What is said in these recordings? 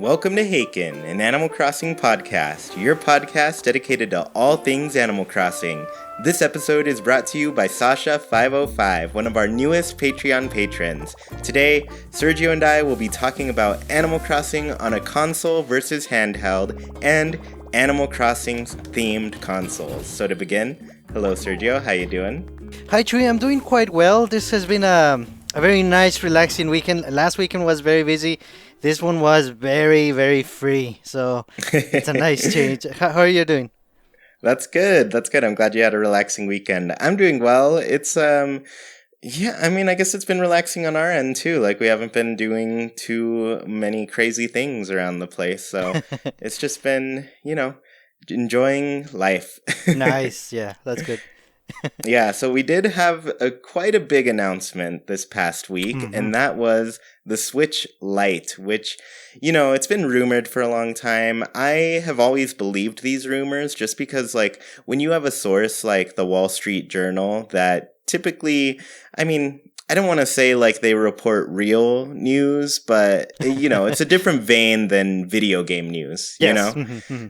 Welcome to Haken, an Animal Crossing podcast, your podcast dedicated to all things Animal Crossing. This episode is brought to you by Sasha505, one of our newest Patreon patrons. Today, Sergio and I will be talking about Animal Crossing on a console versus handheld and Animal Crossing themed consoles. So to begin, hello Sergio, how you doing? Hi Chewy, I'm doing quite well. This has been a very nice, relaxing weekend. Last weekend was very busy. This one was very, very free. So it's a nice change. How are you doing? That's good. I'm glad you had a relaxing weekend. I'm doing well. It's, I guess it's been relaxing on our end too. Like we haven't been doing too many crazy things around the place. So it's just been, enjoying life. Nice. Yeah, that's good. Yeah, so we did have quite a big announcement this past week, and that was the Switch Lite, which, it's been rumored for a long time. I have always believed these rumors just because, when you have a source like the Wall Street Journal that typically, I don't want to say they report real news, but it's a different vein than video game news, Yes.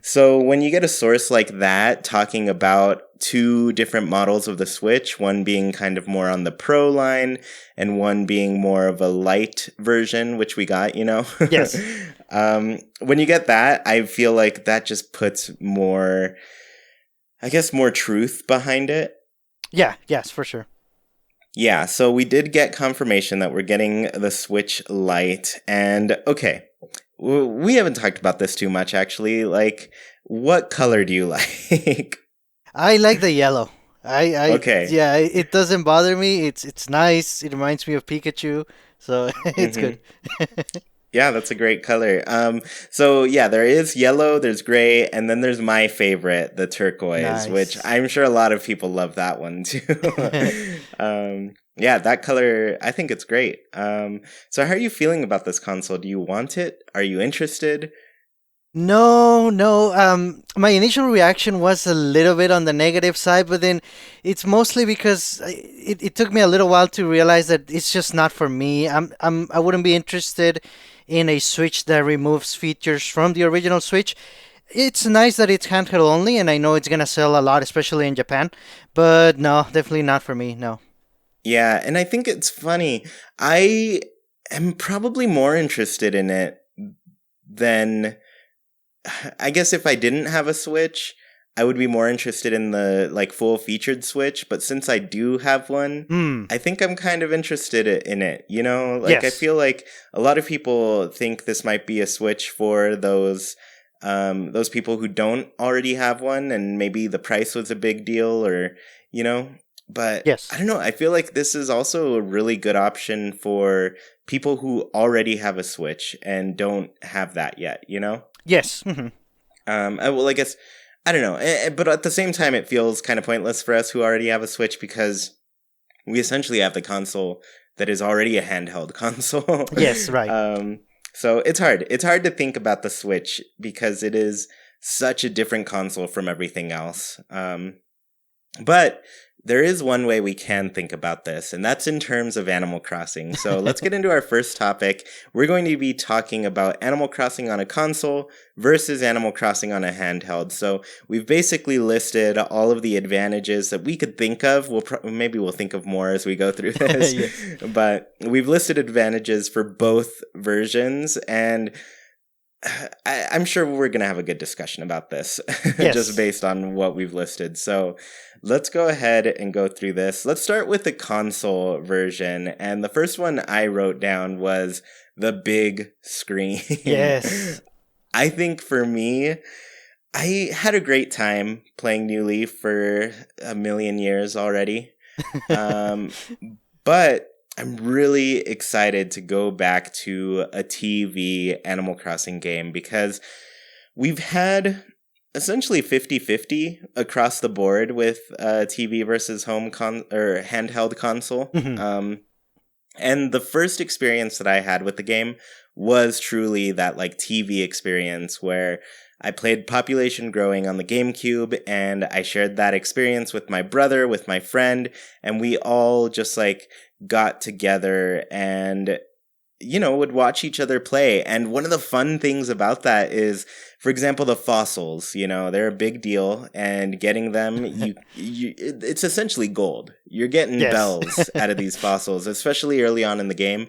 So when you get a source like that talking about two different models of the Switch, one being kind of more on the Pro line and one being more of a light version, which we got, Yes. When you get that, I feel like that just puts more truth behind it. Yeah, yes, for sure. Yeah, so we did get confirmation that we're getting the Switch Lite, and okay, we haven't talked about this too much, actually. What color do you like? I like the yellow. Okay. Yeah, it doesn't bother me. It's nice. It reminds me of Pikachu, so it's good. Yeah, that's a great color. So yeah, there is yellow, there's gray, and then there's my favorite, the turquoise, Nice. which I'm sure a lot of people love that one too. Yeah, that color, I think it's great. So how are you feeling about this console? Do you want it? Are you interested? No. My initial reaction was a little bit on the negative side, but then it's mostly because it took me a little while to realize that it's just not for me. I wouldn't be interested in a Switch that removes features from the original Switch. It's nice that it's handheld only, and I know it's gonna sell a lot, especially in Japan. But no, definitely not for me. No. Yeah, and I think it's funny. I am probably more interested in it than, I guess if I didn't have a Switch, I would be more interested in the full featured Switch, but since I do have one, I think I'm kind of interested in it, Yes. I feel like a lot of people think this might be a Switch for those people who don't already have one, and maybe the price was a big deal, or, but Yes. I don't know, I feel like this is also a really good option for people who already have a Switch and don't have that yet, Yes. I guess, I don't know, but at the same time, it feels kind of pointless for us who already have a Switch because we essentially have the console that is already a handheld console. Yes, right. So it's hard. It's hard to think about the Switch because it is such a different console from everything else. But there is one way we can think about this, and that's in terms of Animal Crossing. So let's get into our first topic. We're going to be talking about Animal Crossing on a console versus Animal Crossing on a handheld. So we've basically listed all of the advantages that we could think of. Maybe we'll think of more as we go through this. Yes. But we've listed advantages for both versions, and I'm sure we're going to have a good discussion about this, Yes. just based on what we've listed. So let's go ahead and go through this. Let's start with the console version. And the first one I wrote down was the big screen. Yes. I think for me, I had a great time playing New Leaf for a million years already. But I'm really excited to go back to a TV Animal Crossing game because we've had essentially 50-50 across the board with TV versus home or handheld console. And the first experience that I had with the game was truly that TV experience where I played Population Growing on the GameCube, and I shared that experience with my brother, with my friend, and we all just got together and would watch each other play. And one of the fun things about that is, for example, the fossils, they're a big deal, and getting them, it's essentially gold. You're getting Yes. bells out of these fossils, especially early on in the game.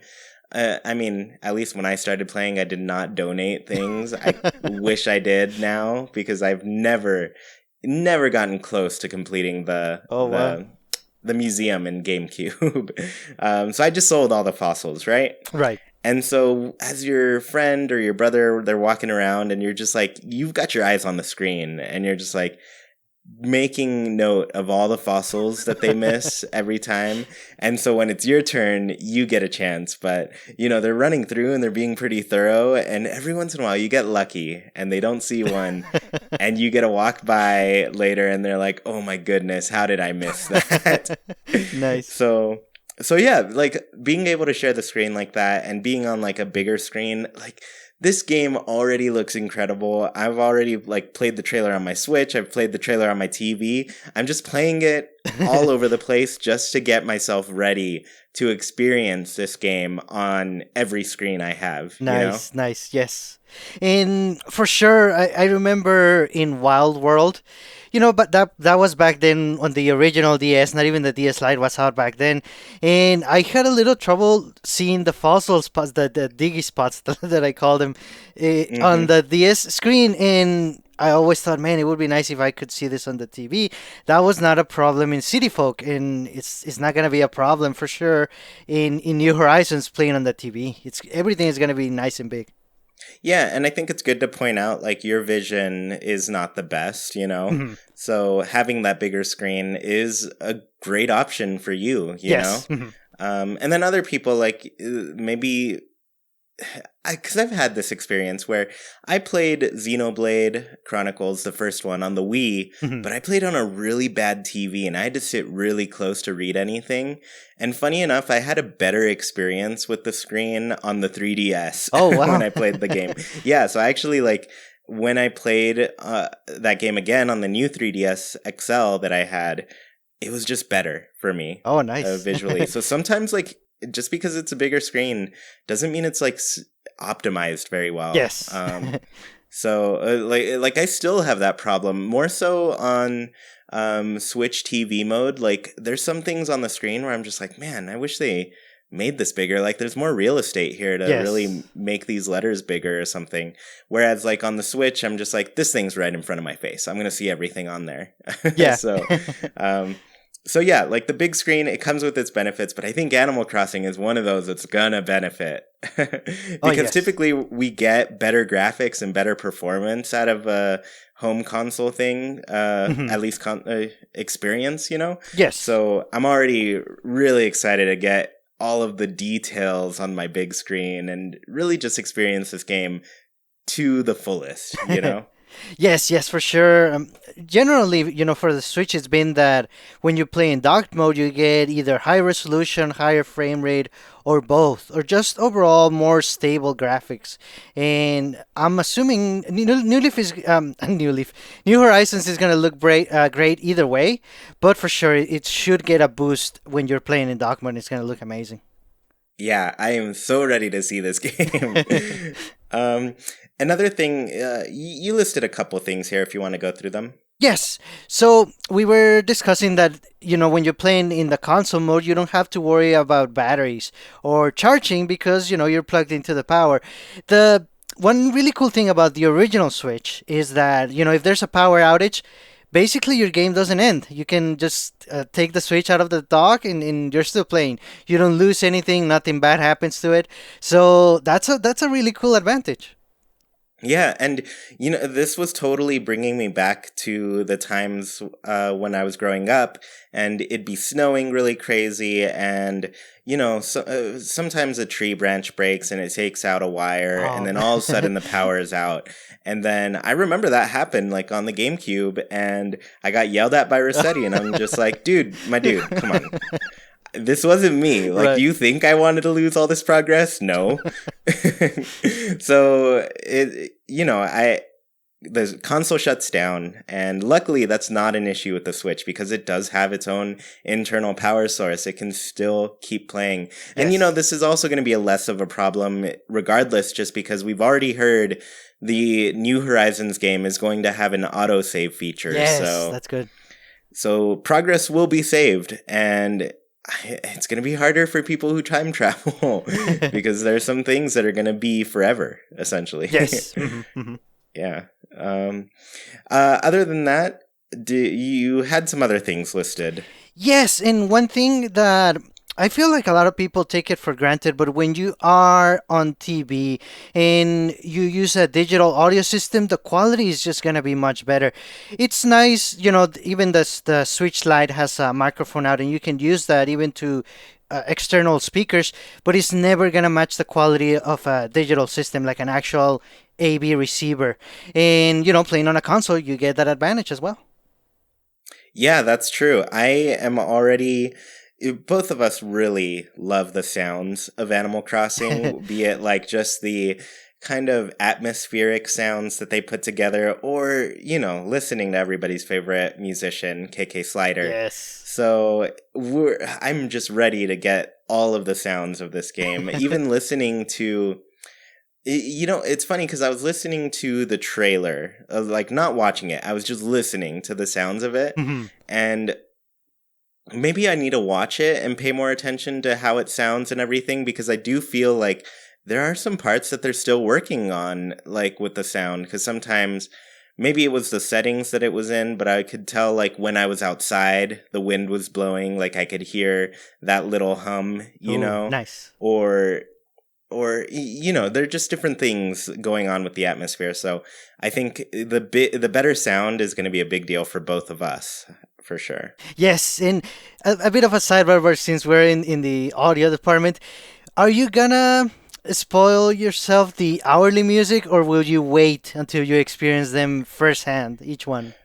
I mean, at least when I started playing, I did not donate things. I wish I did now, because I've never gotten close to completing Oh, wow. the museum in GameCube. So I just sold all the fossils, right? Right. And so as your friend or your brother, they're walking around, and you're just like, you've got your eyes on the screen, and you're just like making note of all the fossils that they miss every time. And so when it's your turn, you get a chance. But, they're running through and they're being pretty thorough. And every once in a while you get lucky and they don't see one. And you get to walk by later and they're like, oh my goodness, how did I miss that? Nice. So yeah, like being able to share the screen like that and being on like a bigger screen, like this game already looks incredible. I've already like played the trailer on my Switch. I've played the trailer on my TV. I'm just playing it all over the place just to get myself ready to experience this game on every screen I have. Nice, nice, yes. And for sure, I remember in Wild World, but that was back then on the original DS, not even the DS Lite was out back then. And I had a little trouble seeing the fossil spots, the diggy spots that I call them, on the DS screen. And I always thought, man, it would be nice if I could see this on the TV. That was not a problem in City Folk, and it's not gonna be a problem for sure in New Horizons playing on the TV. Everything is gonna be nice and big. Yeah, and I think it's good to point out, like, your vision is not the best, Mhm. So having that bigger screen is a great option for you, Yes. know? And then other people, like, maybe... Because I've had this experience where I played Xenoblade Chronicles, the first one, on the Wii, Mhm. but I played on a really bad TV and I had to sit really close to read anything. And funny enough, I had a better experience with the screen on the 3DS Oh, wow. when I played the game. Yeah, so I actually, like, when I played that game again on the new 3DS XL that I had, it was just better for me Oh, nice. visually. So sometimes, like, just because it's a bigger screen doesn't mean it's like optimized very well. Yes. So like I still have that problem, more so on Switch TV mode. Like there's some things on the screen where I'm just like, man, I wish they made this bigger. Like there's more real estate here to Yes. really make these letters bigger or something. Whereas like on the Switch, I'm just like, this thing's right in front of my face. I'm gonna see everything on there. Yeah. So yeah, like the big screen, it comes with its benefits, but I think Animal Crossing is one of those that's gonna benefit. Because yes. typically we get better graphics and better performance out of a home console thing, at least experience, Yes. So I'm already really excited to get all of the details on my big screen and really just experience this game to the fullest, Yes, for sure. Generally, for the Switch, it's been that when you play in docked mode, you get either high resolution, higher frame rate, or both, or just overall more stable graphics. And I'm assuming New Leaf is New Horizons is gonna look great either way. But for sure, it should get a boost when you're playing in docked mode. It's gonna look amazing. Yeah, I am so ready to see this game. Another thing, you listed a couple things here if you want to go through them. Yes. So we were discussing that, when you're playing in the console mode, you don't have to worry about batteries or charging because, you're plugged into the power. The one really cool thing about the original Switch is that, if there's a power outage, basically your game doesn't end. You can just take the Switch out of the dock and you're still playing. You don't lose anything, nothing bad happens to it. So that's a really cool advantage. Yeah, and this was totally bringing me back to the times when I was growing up, and it'd be snowing really crazy, and sometimes a tree branch breaks and it takes out a wire, and then all of a sudden the power is out. And then I remember that happened like on the GameCube, and I got yelled at by Rossetti, and I'm just like, dude, come on. This wasn't me. Like, Right. Do you think I wanted to lose all this progress? No. So the console shuts down, and luckily that's not an issue with the Switch because it does have its own internal power source. It can still keep playing. And, Yes. this is also going to be a less of a problem regardless, just because we've already heard the New Horizons game is going to have an autosave feature. Yes, that's good. So progress will be saved, and it's going to be harder for people who time travel because there's some things that are going to be forever, essentially. Yes. Mm-hmm, mm-hmm. Yeah. Other than that, you had some other things listed. Yes, and one thing that I feel like a lot of people take it for granted, but when you are on TV and you use a digital audio system, the quality is just going to be much better. It's nice, even the Switch Lite has a microphone out, and you can use that even to external speakers, but it's never going to match the quality of a digital system, like an actual AV receiver. And, playing on a console, you get that advantage as well. Yeah, that's true. I am already... Both of us really love the sounds of Animal Crossing, be it like just the kind of atmospheric sounds that they put together, or, listening to everybody's favorite musician, KK Slider. Yes. So I'm just ready to get all of the sounds of this game. Even listening to... it's funny because I was listening to the trailer, like not watching it. I was just listening to the sounds of it. Mm-hmm. And maybe I need to watch it and pay more attention to how it sounds and everything, because I do feel like there are some parts that they're still working on, like with the sound, because sometimes maybe it was the settings that it was in, but I could tell like when I was outside, the wind was blowing, like I could hear that little hum, Ooh, nice. or there are just different things going on with the atmosphere. So I think the better sound is going to be a big deal for both of us. For sure. Yes, and a bit of a sidebar since we're in the audio department. Are you gonna spoil yourself the hourly music, or will you wait until you experience them firsthand, each one?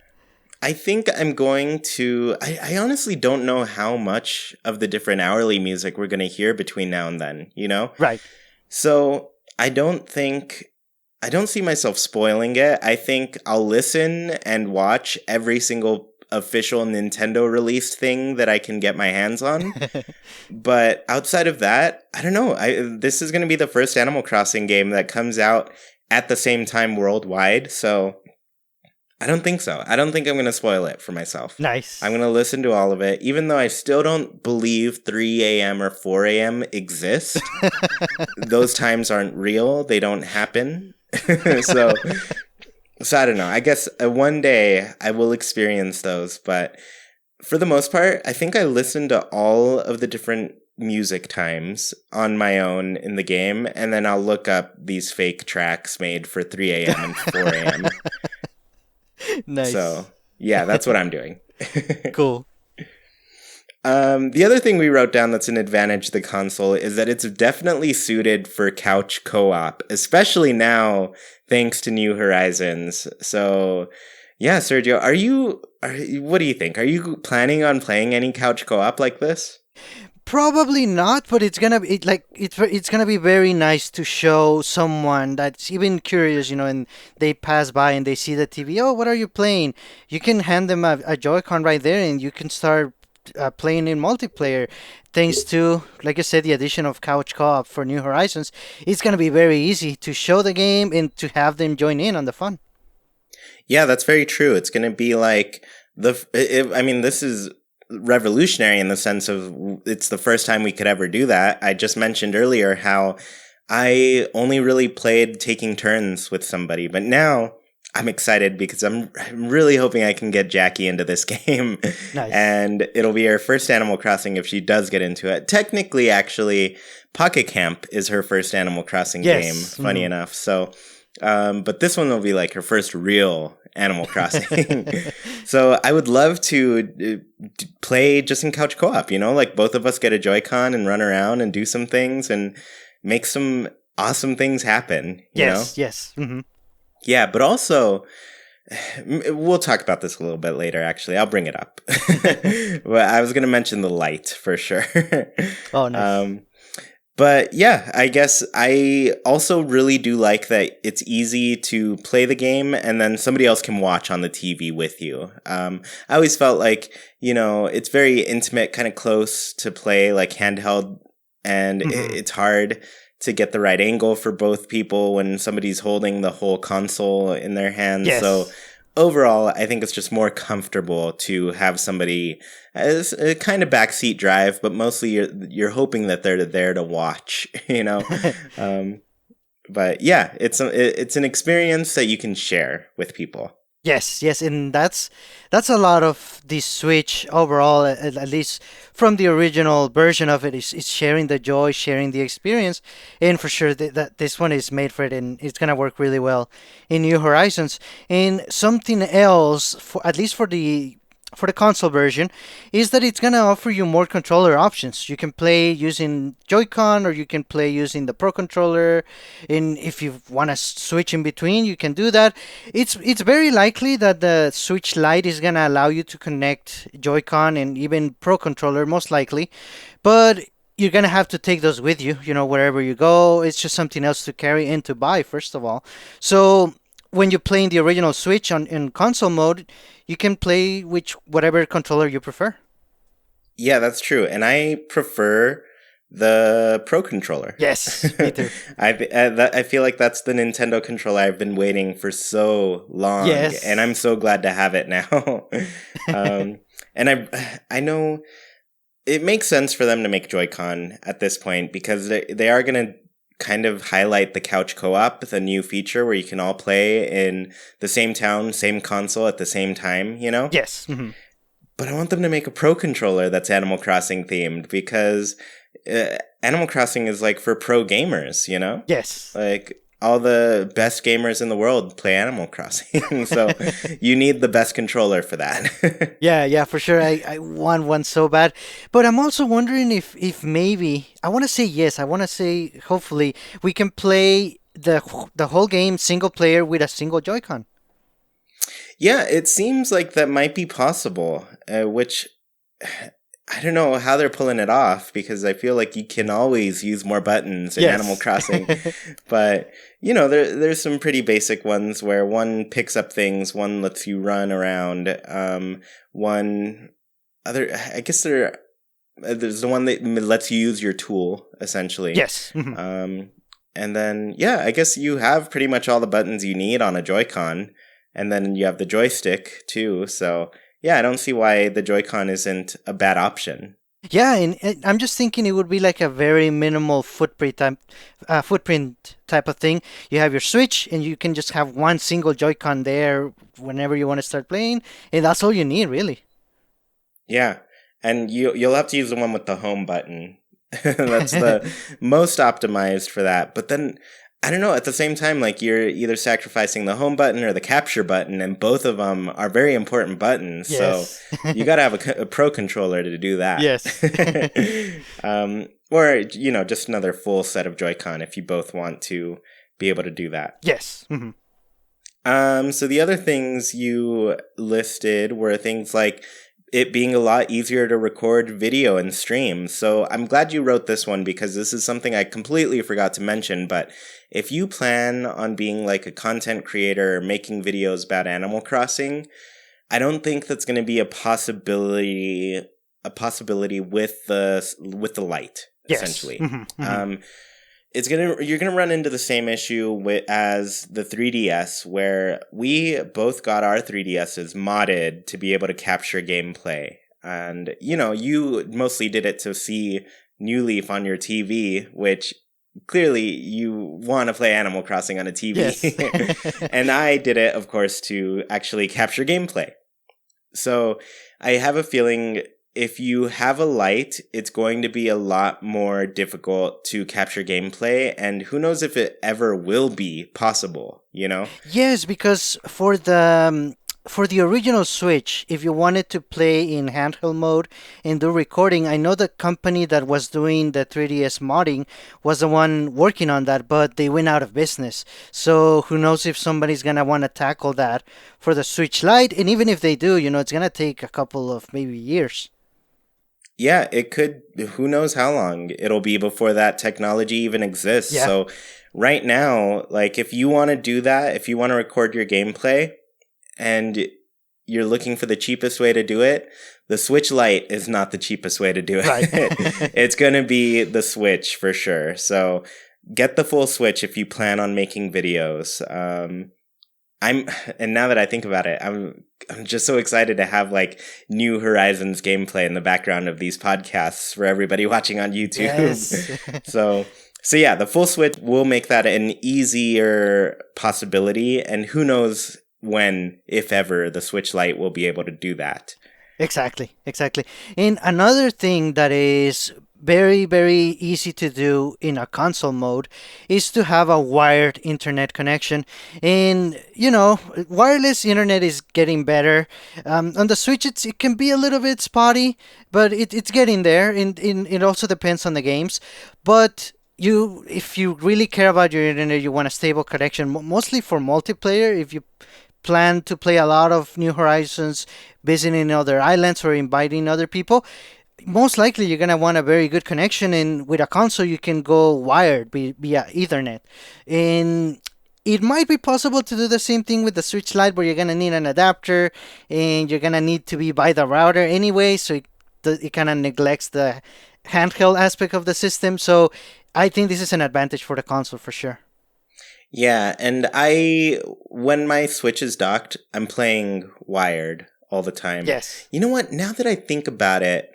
I think I'm going to... I honestly don't know how much of the different hourly music we're going to hear between now and then, Right. So I don't see myself spoiling it. I think I'll listen and watch every single official Nintendo released thing that I can get my hands on. But outside of that, I don't know. This is going to be the first Animal Crossing game that comes out at the same time worldwide, so I don't think so. I don't think I'm going to spoil it for myself. Nice. I'm going to listen to all of it, even though I still don't believe 3 a.m. or 4 a.m. exist. Those times aren't real. They don't happen. So I don't know. I guess one day I will experience those. But for the most part, I think I listened to all of the different music times on my own in the game. And then I'll look up these fake tracks made for 3 a.m. and 4 a.m. Nice. So, yeah, that's what I'm doing. Cool. The other thing we wrote down that's an advantage of the console is that it's definitely suited for couch co-op, especially now, thanks to New Horizons. So, yeah, Sergio, what do you think? Are you planning on playing any couch co-op like this? Probably not, but it's gonna be it's gonna be very nice to show someone that's even curious, and they pass by and they see the TV. Oh, what are you playing? You can hand them a Joy-Con right there, and you can start playing in multiplayer. Thanks to, like I said, the addition of couch co-op for New Horizons, it's gonna be very easy to show the game and to have them join in on the fun. Yeah, that's very true. It's gonna be like this is revolutionary in the sense of it's the first time we could ever do that. I just mentioned earlier how I only really played taking turns with somebody, but now I'm excited because I'm really hoping I can get Jackie into this game. Nice. And it'll be her first Animal Crossing if she does get into it. Technically, actually, Pocket Camp is her first Animal Crossing game, funny enough. So, but this one will be like her first real Animal Crossing. So I would love to play just in couch co-op, like both of us get a Joy-Con and run around and do some things and make some awesome things happen. Yes. Mm-hmm. Yeah, but also, we'll talk about this a little bit later, actually. I'll bring it up. But I was going to mention the light for sure. Oh, nice. But yeah, I guess I also really do like that it's easy to play the game and then somebody else can watch on the TV with you. I always felt like, it's very intimate, kind of close to play, like handheld, and Hmm. it's hard to get the right angle for both people when somebody's holding the whole console in their hands. So Yes. overall, I think it's just more comfortable to have somebody as a kind of backseat drive, but mostly you're hoping that they're there to watch, Um, but yeah, it's an experience that you can share with people. Yes, yes, and that's a lot of the Switch overall, at least from the original version of it, is sharing the joy, sharing the experience, and for sure that this one is made for it, and it's gonna work really well in New Horizons. And something else, for at least for the console version, is that it's gonna offer you more controller options. You can play using Joy-Con, or you can play using the Pro controller, and if you want to switch in between, you can do that. It's very likely that the Switch Lite is gonna allow you to connect Joy-Con and even Pro controller, most likely, but you're gonna have to take those with you, wherever you go. It's just something else to carry and to buy, first of all. So when you're playing the original Switch on in console mode, you can play which whatever controller you prefer. Yeah, that's true, and I prefer the Pro controller. Yes, me too. I feel like that's the Nintendo controller I've been waiting for so long, and I'm Yes. so glad to have it now. And I know it makes sense for them to make Joy-Con at this point because they are going to kind of highlight the couch co-op, the new feature where you can all play in the same town, same console at the same time. Yes. Hmm. But I want them to make a Pro controller that's Animal Crossing themed because Animal Crossing is like for pro gamers. Yes. Like all the best gamers in the world play Animal Crossing. So you need the best controller for that. Yeah, yeah, for sure. I want one so bad. But I'm also wondering if maybe I want to say yes. I want to say hopefully we can play the whole game single player with a single Joy-Con. Yeah, it seems like that might be possible, which I don't know how they're pulling it off because I feel like you can always use more buttons in Animal Yes. Crossing. But, there's some pretty basic ones where one picks up things, one lets you run around, one other, I guess there's the one that lets you use your tool, essentially. Yes. Mhm. And then, yeah, I guess you have pretty much all the buttons you need on a Joy-Con. And then you have the joystick too. So yeah, I don't see why the Joy-Con isn't a bad option. Yeah, and I'm just thinking it would be like a very minimal footprint type of thing. You have your Switch, and you can just have one single Joy-Con there whenever you want to start playing, and that's all you need, really. Yeah, and you'll have to use the one with the home button. That's the most optimized for that. But then I don't know. At the same time, like you're either sacrificing the home button or the capture button, and both of them are very important buttons. So Yes. you got to have a pro controller to do that. Yes. Or just another full set of Joy-Con if you both want to be able to do that. Yes. Mhm. So the other things you listed were things like it being a lot easier to record video and stream. So I'm glad you wrote this one because this is something I completely forgot to mention. But if you plan on being like a content creator or making videos about Animal Crossing, I don't think that's going to be a possibility with the light, Yes. essentially. Mhm. Mhm. You're gonna run into the same issue as the 3DS, where we both got our 3DSs modded to be able to capture gameplay, and you mostly did it to see New Leaf on your TV, which clearly you want to play Animal Crossing on a TV, Yes. and I did it, of course, to actually capture gameplay. So I have a feeling if you have a light, it's going to be a lot more difficult to capture gameplay, and who knows if it ever will be possible. Yes, because for the original Switch, if you wanted to play in handheld mode and do recording, I know the company that was doing the 3DS modding was the one working on that, but they went out of business. So who knows if somebody's gonna want to tackle that for the Switch Lite, and even if they do, it's gonna take a couple of maybe years. Yeah, it could, who knows how long it'll be before that technology even exists. Yeah. So right now, like if you want to do that, if you want to record your gameplay and you're looking for the cheapest way to do it, the Switch Lite is not the cheapest way to do Right. it. It's going to be the Switch for sure. So get the full Switch if you plan on making videos. And now that I think about it, I'm just so excited to have like New Horizons gameplay in the background of these podcasts for everybody watching on YouTube. Yes. So yeah, the full Switch will make that an easier possibility, and who knows when, if ever, the Switch Lite will be able to do that. Exactly. And another thing that is very, very easy to do in a console mode is to have a wired internet connection. And, wireless internet is getting better. On the Switch, it can be a little bit spotty, but it's getting there. And it also depends on the games. But if you really care about your internet, you want a stable connection, mostly for multiplayer. If you plan to play a lot of New Horizons, visiting other islands or inviting other people, most likely you're going to want a very good connection. And with a console, you can go wired via Ethernet. And it might be possible to do the same thing with the Switch Lite, where you're going to need an adapter and you're going to need to be by the router anyway. So it kind of neglects the handheld aspect of the system. So I think this is an advantage for the console for sure. Yeah, and when my Switch is docked, I'm playing wired all the time. Yes. You know what? Now that I think about it,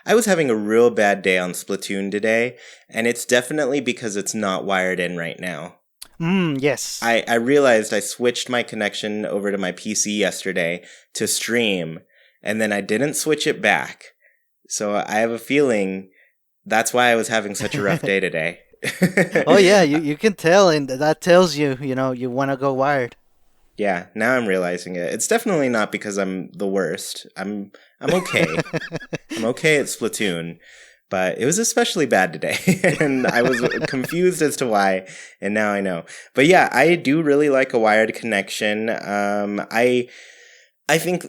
I was having a real bad day on Splatoon today, and it's definitely because it's not wired in right now. Yes. I realized I switched my connection over to my PC yesterday to stream, and then I didn't switch it back. So I have a feeling that's why I was having such a rough day today. Oh yeah, you can tell, and that tells you, you want to go wired. Yeah, now I'm realizing it. It's definitely not because I'm the worst. I'm okay. I'm okay at Splatoon, but it was especially bad today, and I was confused as to why, and now I know. But yeah, I do really like a wired connection. I think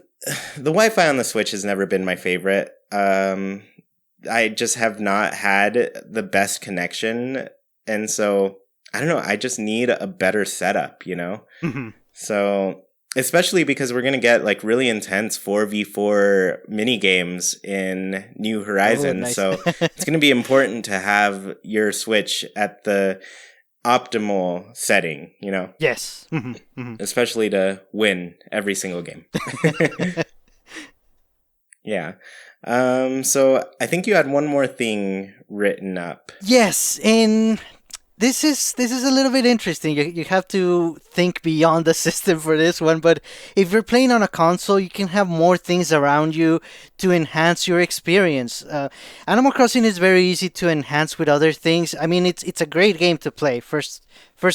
the Wi-Fi on the Switch has never been my favorite. I just have not had the best connection, and so I don't know. I just need a better setup, Mm-hmm. So, especially because we're going to get like really intense 4v4 mini games in New Horizons. Nice. So, it's going to be important to have your Switch at the optimal setting, Yes. Mm-hmm. Mm-hmm. Especially to win every single game. Yeah. So I think you had one more thing written up. Yes, and this is a little bit interesting. You have to think beyond the system for this one, but if you're playing on a console, you can have more things around you to enhance your experience. Animal Crossing is very easy to enhance with other things. I mean, it's a great game to play first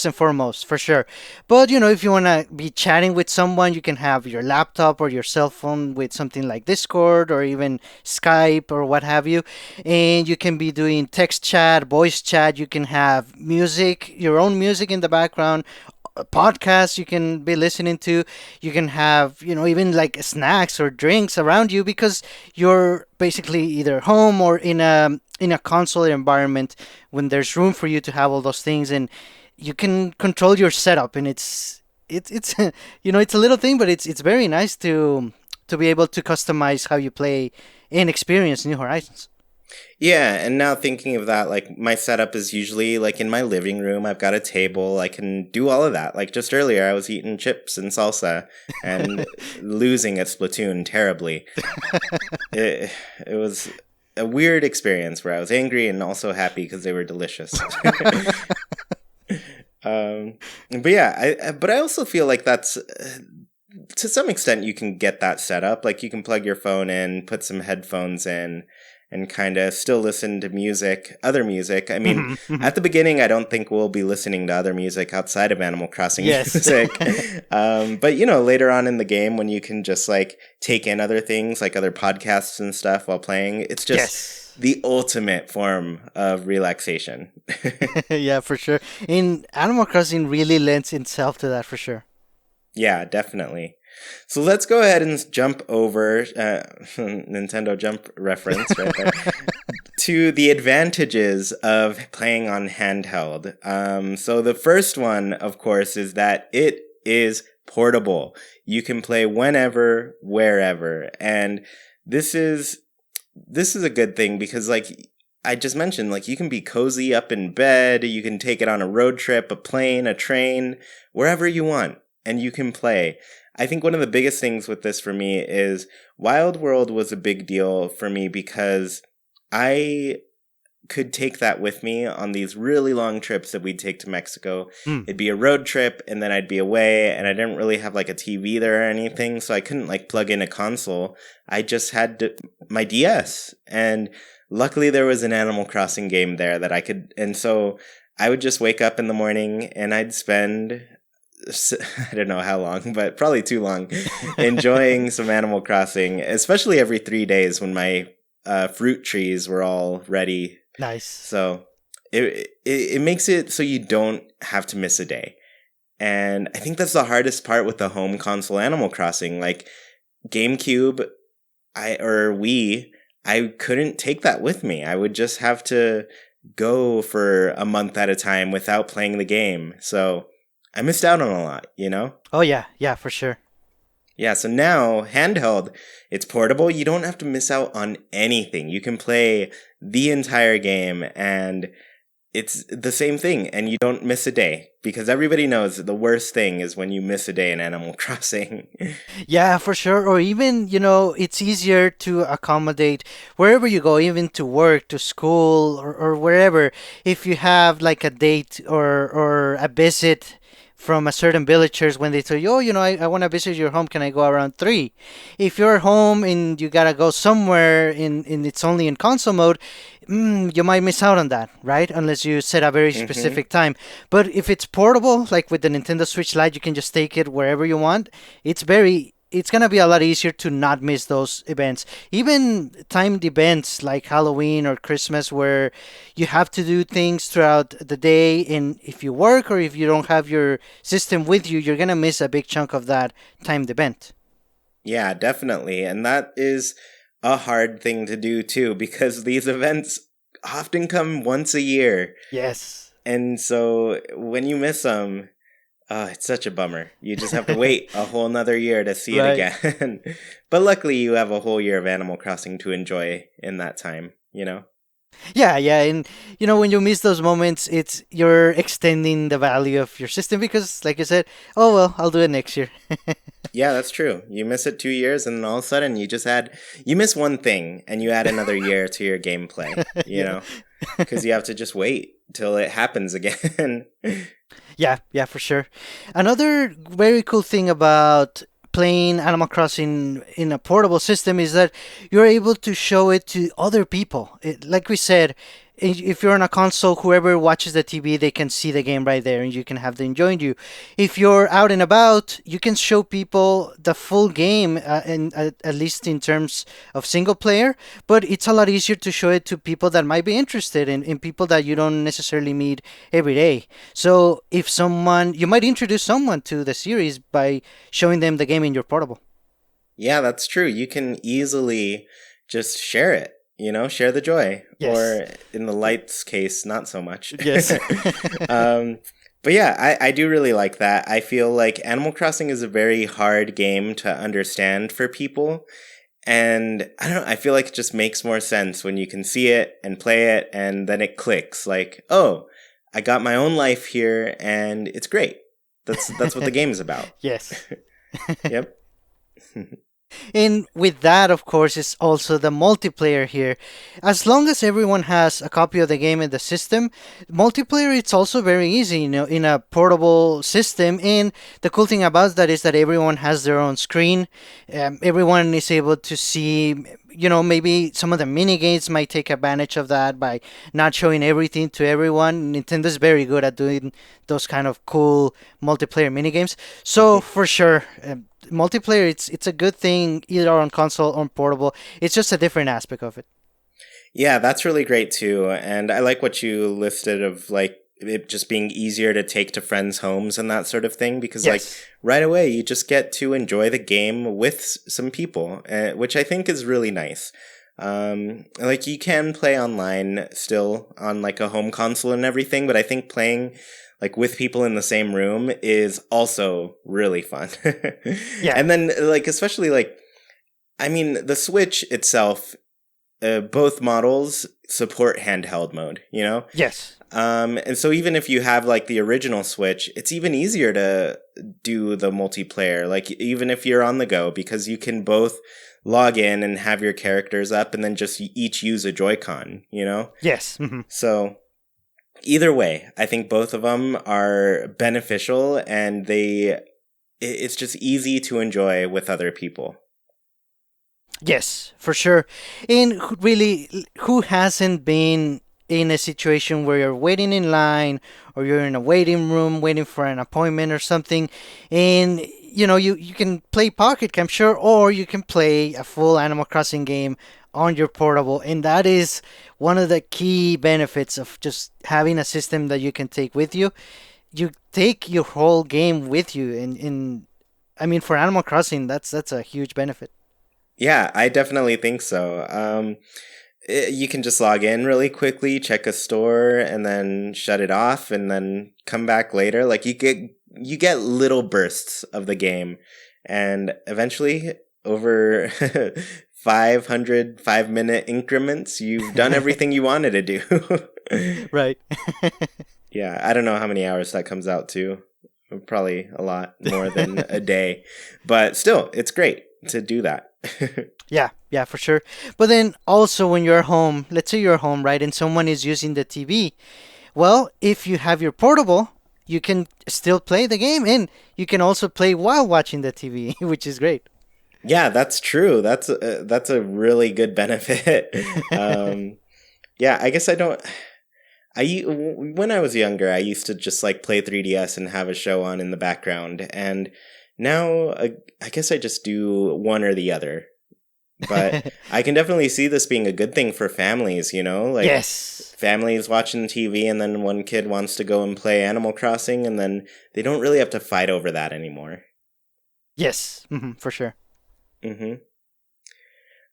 and foremost, for sure. But if you want to be chatting with someone, you can have your laptop or your cell phone with something like Discord or even Skype or what have you, and you can be doing text chat, voice chat. You can have music, your own music in the background, podcasts you can be listening to. You can have even like snacks or drinks around you, because you're basically either home or in a console environment when there's room for you to have all those things, and you can control your setup. And it's it's a little thing, but it's very nice to be able to customize how you play and experience New Horizons. Yeah, and now thinking of that, like my setup is usually like in my living room. I've got a table. I can do all of that. Like just earlier, I was eating chips and salsa and losing at Splatoon terribly. It was a weird experience where I was angry and also happy because they were delicious. But yeah, but I also feel like that's to some extent you can get that set up. Like you can plug your phone in, put some headphones in, and kind of still listen to other music. I mean, at the beginning, I don't think we'll be listening to other music outside of Animal Crossing music. But, later on in the game, when you can just like take in other things, like other podcasts and stuff while playing, it's just the ultimate form of relaxation. Yeah, for sure. And Animal Crossing really lends itself to that for sure. Yeah, definitely. So let's go ahead and jump over Nintendo jump reference right there to the advantages of playing on handheld. So the first one, of course, is that it is portable. You can play whenever, wherever, and this is a good thing because, like I just mentioned, like you can be cozy up in bed, you can take it on a road trip, a plane, a train, wherever you want, and you can play. I think one of the biggest things with this for me is Wild World was a big deal for me because I could take that with me on these really long trips that we'd take to Mexico. Hmm. It'd be a road trip and then I'd be away and I didn't really have like a TV there or anything, so I couldn't like plug in a console. I just had my DS, and luckily there was an Animal Crossing game there that I could, and so I would just wake up in the morning and I'd spend I don't know how long, but probably too long, enjoying some Animal Crossing, especially every 3 days when my fruit trees were all ready. Nice. So it makes it so you don't have to miss a day. And I think that's the hardest part with the home console Animal Crossing. Like GameCube, I couldn't take that with me. I would just have to go for a month at a time without playing the game. So I missed out on a lot, you know? Oh yeah, for sure. Yeah, so now, handheld, it's portable. You don't have to miss out on anything. You can play the entire game, and it's the same thing, and you don't miss a day. Because everybody knows that the worst thing is when you miss a day in Animal Crossing. Yeah, for sure. Or even, it's easier to accommodate wherever you go, even to work, to school, or wherever. If you have like a date or a visit from a certain villagers when they tell you, oh, I want to visit your home, can I go around 3? If you're home and you gotta go somewhere in it's only in console mode, you might miss out on that, right? Unless you set a very Mm-hmm. specific time. But if it's portable, like with the Nintendo Switch Lite, you can just take it wherever you want. It's gonna be a lot easier to not miss those events. Even timed events like Halloween or Christmas, where you have to do things throughout the day, and if you work or if you don't have your system with you, you're gonna miss a big chunk of that timed event. Yeah, definitely. And that is a hard thing to do, too, because these events often come once a year. Yes. And so when you miss them, it's such a bummer. You just have to wait a whole nother year to see it Right. again. But luckily, you have a whole year of Animal Crossing to enjoy in that time, you know? Yeah, and when you miss those moments, it's you're extending the value of your system because, like you said, oh well, I'll do it next year. Yeah, that's true. You miss it 2 years, and then all of a sudden, you miss one thing, and you add another year to your gameplay, you Yeah. know? Because you have to just wait till it happens again. Yeah, for sure. Another very cool thing about playing Animal Crossing in a portable system is that you're able to show it to other people. Like we said, if you're on a console, whoever watches the TV, they can see the game right there and you can have them join you. If you're out and about, you can show people the full game, at least in terms of single player, but it's a lot easier to show it to people that might be interested in people that you don't necessarily meet every day. So if you might introduce someone to the series by showing them the game in your portable. Yeah, that's true. You can easily just share it, share the joy. Yes. Or in the Light's case, not so much. Yes. um, but yeah, I do really like that. I feel like Animal Crossing is a very hard game to understand for people. And I don't know, I feel like it just makes more sense when you can see it and play it and then it clicks like, oh, I got my own life here and it's great. That's what the game is about. Yes. Yep. And with that, of course, is also the multiplayer here. As long as everyone has a copy of the game in the system, multiplayer it's also very easy, in a portable system. And the cool thing about that is that everyone has their own screen. Everyone is able to see, maybe some of the mini games might take advantage of that by not showing everything to everyone. Nintendo's very good at doing those kind of cool multiplayer mini games. So for sure, multiplayer it's a good thing either on console or portable. It's just a different aspect of it. Yeah, that's really great too. And I like what you listed of like it just being easier to take to friends' homes and that sort of thing, because like Yes. right away you just get to enjoy the game with some people, which I think is really nice. Like you can play online still on like a home console and everything, but I think playing like with people in the same room is also really fun. Yeah. And then like especially like I mean the Switch itself, both models support handheld mode, you know? Yes. And so even if you have like the original Switch, it's even easier to do the multiplayer, like even if you're on the go, because you can both log in and have your characters up and then just each use a Joy-Con, you know? Yes. Hmm. So either way, I think both of them are beneficial and it's just easy to enjoy with other people. Yes, for sure. And really, who hasn't been in a situation where you're waiting in line or you're in a waiting room waiting for an appointment or something, and you can play Pocket Camp, sure, or you can play a full Animal Crossing game on your portable, and that is one of the key benefits of just having a system that you can take with you. You take your whole game with you, and I mean, for Animal Crossing, that's a huge benefit. Yeah, I definitely think so. You can just log in really quickly, check a store, and then shut it off, and then come back later. Like you get little bursts of the game, and eventually, over 500 5-minute increments, you've done everything you wanted to do. Right. Yeah, I don't know how many hours that comes out to. Probably a lot more than a day, but still, it's great to do that. Yeah, yeah, for sure. But then also when you're home, let's say you're home, right, and someone is using the TV, well, if you have your portable, you can still play the game and you can also play while watching the TV, which is great. Yeah, that's true. That's a really good benefit. um, yeah, I guess I don't. When I was younger, I used to just like play 3DS and have a show on in the background, and now I guess I just do one or the other. But I can definitely see this being a good thing for families, you know? Like Yes. families watching TV and then one kid wants to go and play Animal Crossing and then they don't really have to fight over that anymore. Yes, for sure. Mhm.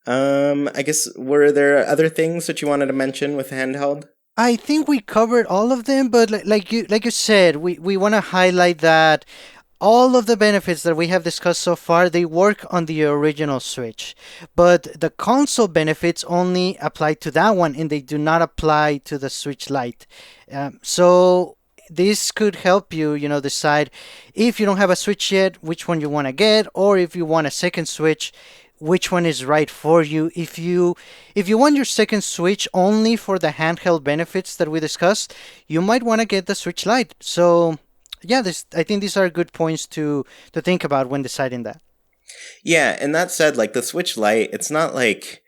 I guess were there other things that you wanted to mention with handheld? I think we covered all of them, but like you said, we want to highlight that all of the benefits that we have discussed so far, they work on the original Switch, but the console benefits only apply to that one, and they do not apply to the Switch Lite. So this could help you, decide if you don't have a Switch yet, which one you want to get, or if you want a second Switch, which one is right for you. If you want your second Switch only for the handheld benefits that we discussed, you might want to get the Switch Lite. So yeah, I think these are good points to think about when deciding that. Yeah, and that said, like the Switch Lite, it's not like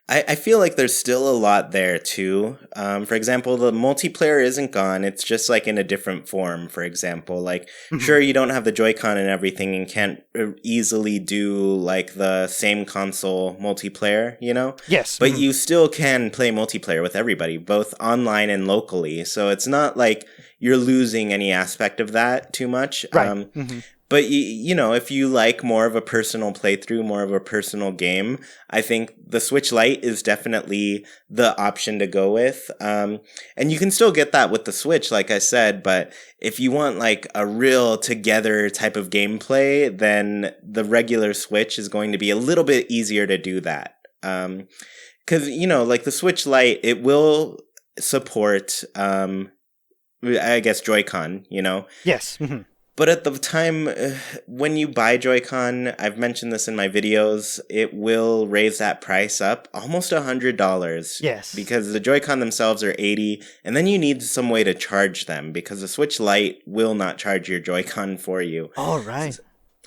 I feel like there's still a lot there too. For example, the multiplayer isn't gone. It's just like in a different form, for example. Like, Mhm. sure, you don't have the Joy-Con and everything and can't easily do like the same console multiplayer, you know? Yes. But you still can play multiplayer with everybody, both online and locally. So it's not like you're losing any aspect of that too much. Right. Hmm. But you know, if you like more of a personal playthrough, more of a personal game, I think the Switch Lite is definitely the option to go with. And you can still get that with the Switch, like I said. But if you want like a real together type of gameplay, then the regular Switch is going to be a little bit easier to do that. Because you know, like the Switch Lite, it will support, I guess, Joy-Con. You know. Yes. Hmm. But at the time, when you buy Joy-Con, I've mentioned this in my videos, it will raise that price up almost $100 Yes. because the Joy-Con themselves are 80, and then you need some way to charge them because the Switch Lite will not charge your Joy-Con for you. All right.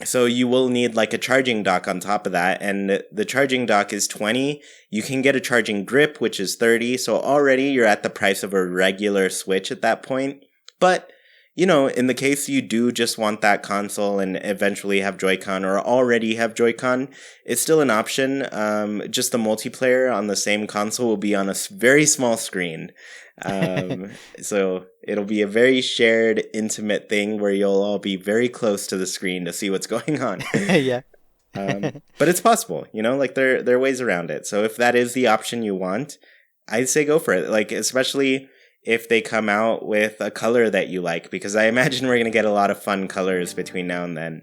So you will need like a charging dock on top of that, and the charging dock is 20. You can get a charging grip, which is 30, so already you're at the price of a regular Switch at that point. But in the case you do just want that console and eventually have Joy-Con or already have Joy-Con, it's still an option. Just the multiplayer on the same console will be on a very small screen. So it'll be a very shared, intimate thing where you'll all be very close to the screen to see what's going on. Yeah. But it's possible, like there are ways around it. So if that is the option you want, I'd say go for it. Like, especially if they come out with a color that you like, because I imagine we're going to get a lot of fun colors between now and then.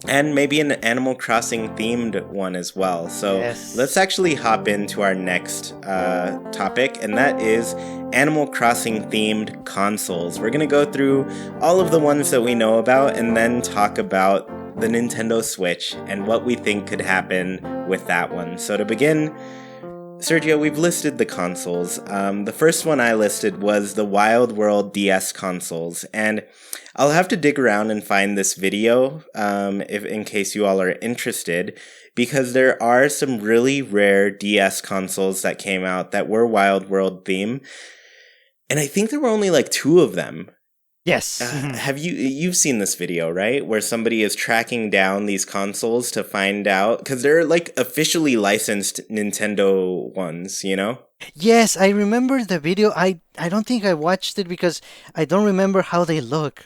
And maybe an Animal Crossing themed one as well. So Let's actually hop into our next topic, and that is Animal Crossing themed consoles. We're going to go through all of the ones that we know about and then talk about the Nintendo Switch and what we think could happen with that one. So to begin, Sergio, we've listed the consoles. The first one I listed was the Wild World DS consoles, and I'll have to dig around and find this video if in case you all are interested, because there are some really rare DS consoles that came out that were Wild World theme, and I think there were only like 2 of them. Yes. Have you've seen this video, right? Where somebody is tracking down these consoles to find out, because they're like officially licensed Nintendo ones, Yes, I remember the video. I don't think I watched it because I don't remember how they look.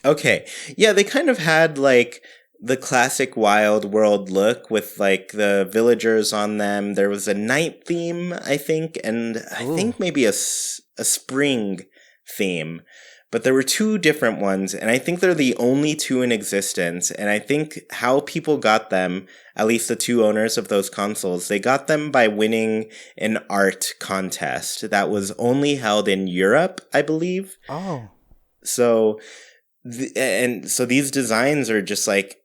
Okay. Yeah, they kind of had like the classic Wild World look with like the villagers on them. There was a night theme, I think, and I think maybe a spring theme. But there were 2 different ones, and I think they're the only 2 in existence. And I think how people got them, at least the 2 owners of those consoles, they got them by winning an art contest that was only held in Europe, I believe. Oh. So, so these designs are just like,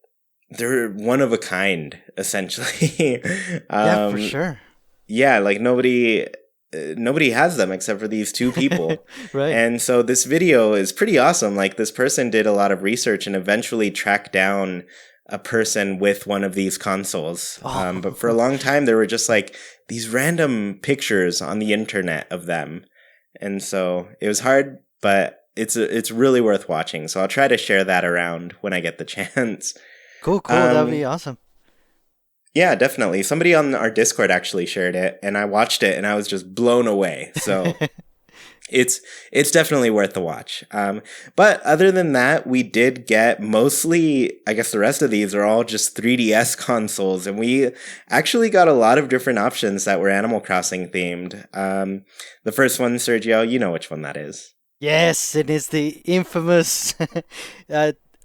they're one of a kind, essentially. Yeah, for sure. Yeah, like nobody has them except for these 2 people. Right. And so this video is pretty awesome. Like, this person did a lot of research and eventually tracked down a person with one of these consoles. But for a long time, there were just like these random pictures on the internet of them. And so it was hard, but it's really worth watching. So I'll try to share that around when I get the chance. Cool. That'd be awesome. Yeah, definitely. Somebody on our Discord actually shared it, and I watched it, and I was just blown away. So it's definitely worth the watch. But other than that, we did get mostly, I guess the rest of these are all just 3DS consoles, and we actually got a lot of different options that were Animal Crossing themed. The first one, Sergio, you know which one that is. Yes, it is the infamous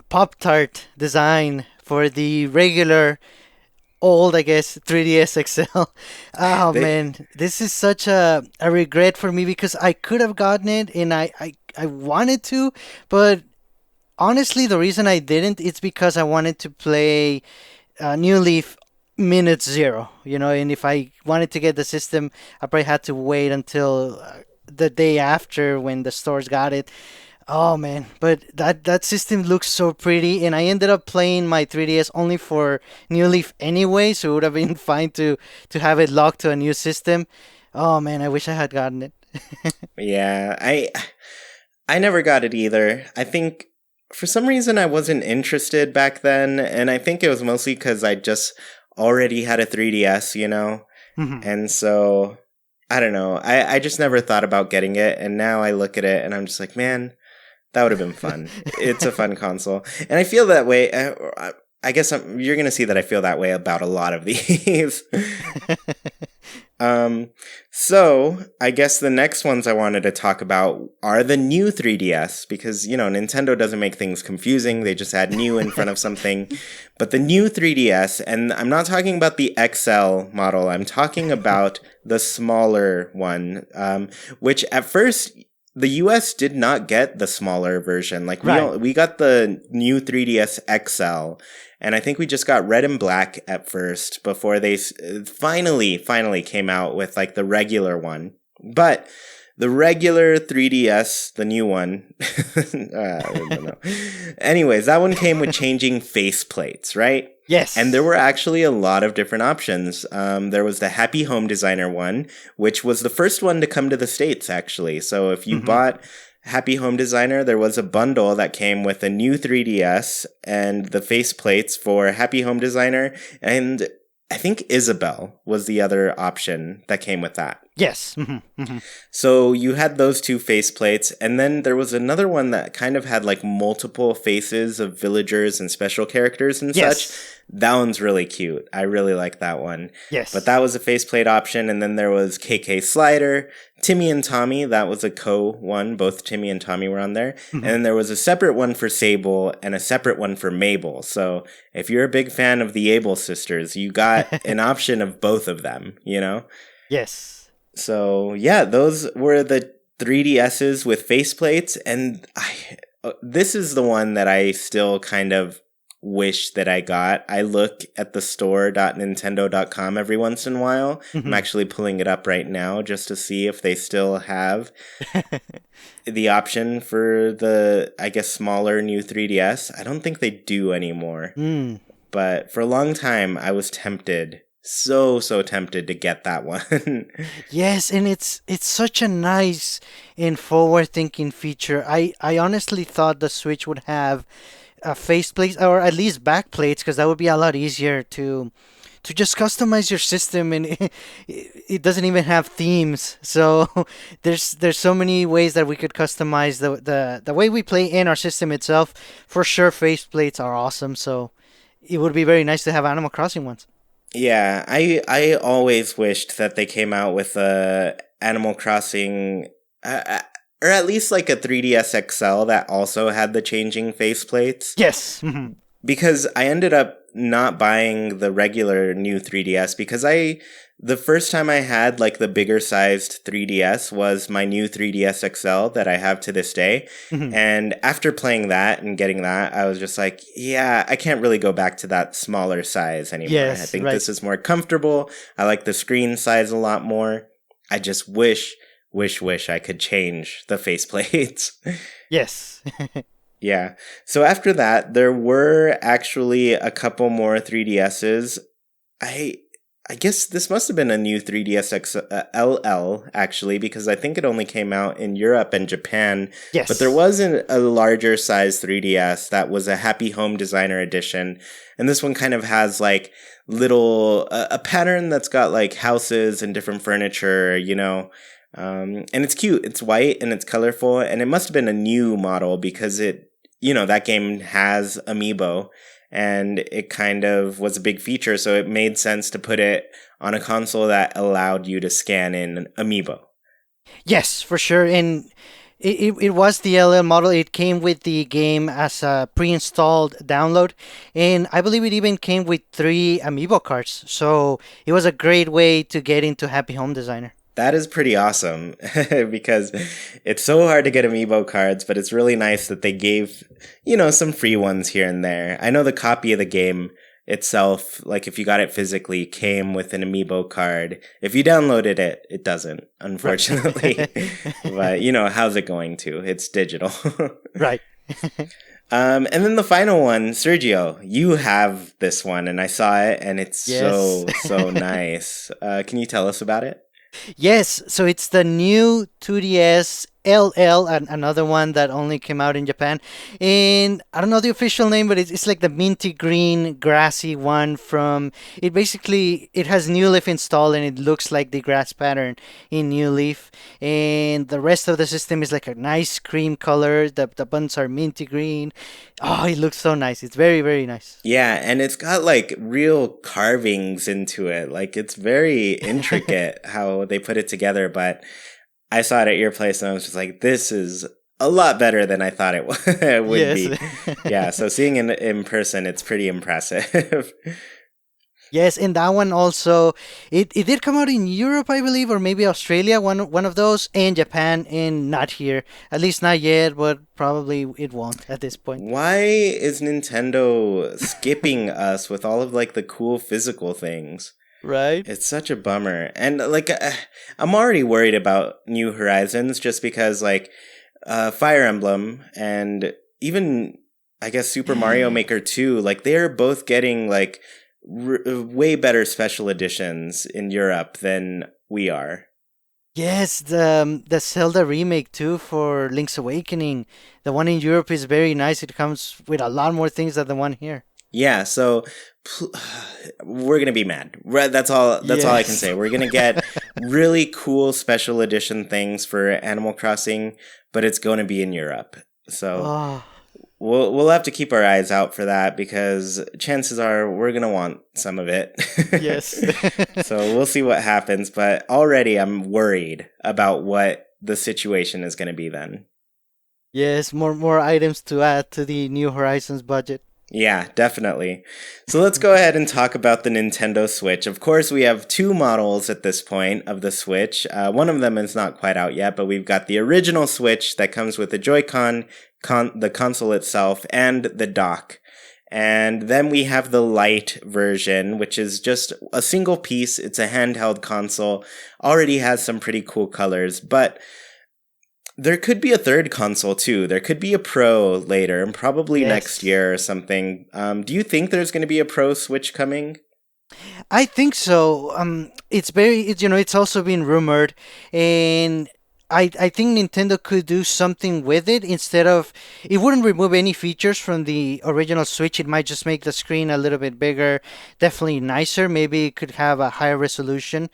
Pop-Tart design for the regular old, I guess, 3DS XL. Oh, man. This is such a regret for me because I could have gotten it and I wanted to, but honestly, the reason I didn't, it's because I wanted to play New Leaf minute 0, and if I wanted to get the system, I probably had to wait until the day after when the stores got it. Oh man, but that system looks so pretty, and I ended up playing my 3DS only for New Leaf anyway, so it would have been fine to have it locked to a new system. Oh man, I wish I had gotten it. Yeah, I never got it either. I think for some reason I wasn't interested back then, and I think it was mostly because I just already had a 3DS, Mm-hmm. And so I don't know. I just never thought about getting it, and now I look at it and I'm just like, man, that would have been fun. It's a fun console. And I feel that way. I guess you're going to see that I feel that way about a lot of these. So I guess the next ones I wanted to talk about are the new 3DS, because, Nintendo doesn't make things confusing. They just add new in front of something. But the new 3DS, and I'm not talking about the XL model. I'm talking about the smaller one, which at first the US did not get the smaller version. Like we got the new 3DS XL, and I think we just got red and black at first before they finally came out with like the regular one. But the regular 3DS, the new one, I don't know. Anyways, that one came with changing faceplates, right? Yes. And there were actually a lot of different options. There was the Happy Home Designer one, which was the first one to come to the States, actually. So if you bought Happy Home Designer, there was a bundle that came with a new 3DS and the faceplates for Happy Home Designer, and I think Isabel was the other option that came with that. Yes. Mm-hmm. So you had those two faceplates, and then there was another one that kind of had like multiple faces of villagers and special characters and Yes. such. That one's really cute. I really like that one. Yes. But that was a faceplate option, and then there was KK Slider, Timmy and Tommy. That was a one. Both Timmy and Tommy were on there. Mm-hmm. And then there was a separate one for Sable and a separate one for Mabel. So if you're a big fan of the Able sisters, you got an option of both of them, you know? Yes. So yeah, those were the 3DSs with faceplates, and this is the one that I still kind of wish that I got. I look at the store.nintendo.com every once in a while. Mm-hmm. I'm actually pulling it up right now just to see if they still have the option for the, I guess, smaller new 3DS. I don't think they do anymore. But for a long time, I was tempted. So tempted to get that one. Yes, and it's such a nice and forward-thinking feature. I honestly thought the Switch would have faceplates or at least backplates, because that would be a lot easier to just customize your system, and it doesn't even have themes. So there's so many ways that we could customize the way we play in our system itself. For sure, faceplates are awesome. So it would be very nice to have Animal Crossing ones. Yeah, I always wished that they came out with a Animal Crossing, or at least like a 3DS XL that also had the changing faceplates. Yes. Because I ended up not buying the regular new 3DS because the first time I had like the bigger sized 3DS was my new 3DS XL that I have to this day. And after playing that and getting that, I was just like, yeah, I can't really go back to that smaller size anymore. Yes, I think right. this is more comfortable. I like the screen size a lot more. I just wish I could change the faceplates. Yes. Yeah. So after that, there were actually a couple more 3DSs. I guess this must have been a new 3DS LL, actually, because I think it only came out in Europe and Japan. Yes. But there was a larger size 3DS that was a Happy Home Designer edition. And this one kind of has like a pattern that's got like houses and different furniture, you know. And it's cute. It's white and it's colorful. And it must have been a new model because that game has Amiibo. And it kind of was a big feature, so it made sense to put it on a console that allowed you to scan in Amiibo. Yes, for sure. And it was the LL model. It came with the game as a pre-installed download. And I believe it even came with 3 Amiibo cards. So it was a great way to get into Happy Home Designer. That is pretty awesome because it's so hard to get Amiibo cards, but it's really nice that they gave, some free ones here and there. I know the copy of the game itself, like if you got it physically, came with an Amiibo card. If you downloaded it, it doesn't, unfortunately. But, how's it going to? It's digital. Right. And then the final one, Sergio, you have this one and I saw it and it's so nice. Can you tell us about it? Yes, so it's the new 2DS LL, and another one that only came out in Japan. And I don't know the official name, but it's like the minty green grassy one from it. Basically, it has New Leaf installed and it looks like the grass pattern in New Leaf. And the rest of the system is like a nice cream color. The buttons are minty green. Oh, it looks so nice. It's very, very nice. Yeah, and it's got like real carvings into it. Like it's very intricate how they put it together, but I saw it at your place and I was just like, this is a lot better than I thought it would be. Yeah, so seeing it in person, it's pretty impressive. Yes, and that one also, it did come out in Europe, I believe, or maybe Australia, one of those, and Japan, and not here. At least not yet, but probably it won't at this point. Why is Nintendo skipping us with all of like the cool physical things? Right? It's such a bummer. And like, I'm already worried about New Horizons just because like Fire Emblem and even, I guess, Super Mario Maker 2, like they're both getting like way better special editions in Europe than we are. Yes, the Zelda remake too for Link's Awakening. The one in Europe is very nice. It comes with a lot more things than the one here. Yeah, so pl- we're gonna be mad. That's all. That's all I can Yes. say. We're gonna get really cool special edition things for Animal Crossing, but it's going to be in Europe. So Oh, we'll have to keep our eyes out for that because chances are we're gonna want some of it. yes. So we'll see what happens. But already I'm worried about what the situation is gonna be then. Yes, more items to add to the New Horizons budget. Yeah, definitely. So let's go ahead and talk about the Nintendo Switch. Of course, we have two models at this point of the Switch. One of them is not quite out yet, but we've got the original Switch that comes with the Joy-Con, the console itself, and the dock. And then we have the Lite version, which is just a single piece. It's a handheld console. Already has some pretty cool colors, but there could be a third console too. There could be a Pro later, and probably next Yes. year or something. Do you think there's going to be a Pro Switch coming? I think so. It's also been rumored, and I think Nintendo could do something with it instead of it wouldn't remove any features from the original Switch. It might just make the screen a little bit bigger, definitely nicer. Maybe it could have a higher resolution,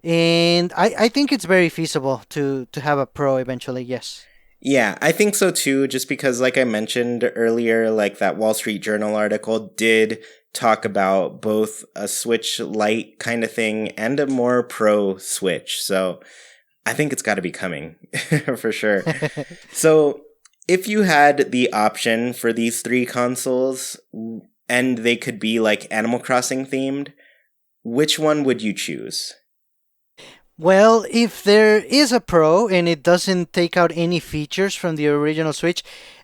and I think it's very feasible to have a Pro eventually. Yes. Yeah, I think so too, just because, like I mentioned earlier, like that Wall Street Journal article did talk about both a Switch Lite kind of thing and a more pro Switch. So I think it's got to be coming for sure. So if you had the option for these three consoles and they could be like Animal Crossing themed, which one would you choose? Well, if there is a Pro and it doesn't take out any features from the original Switch,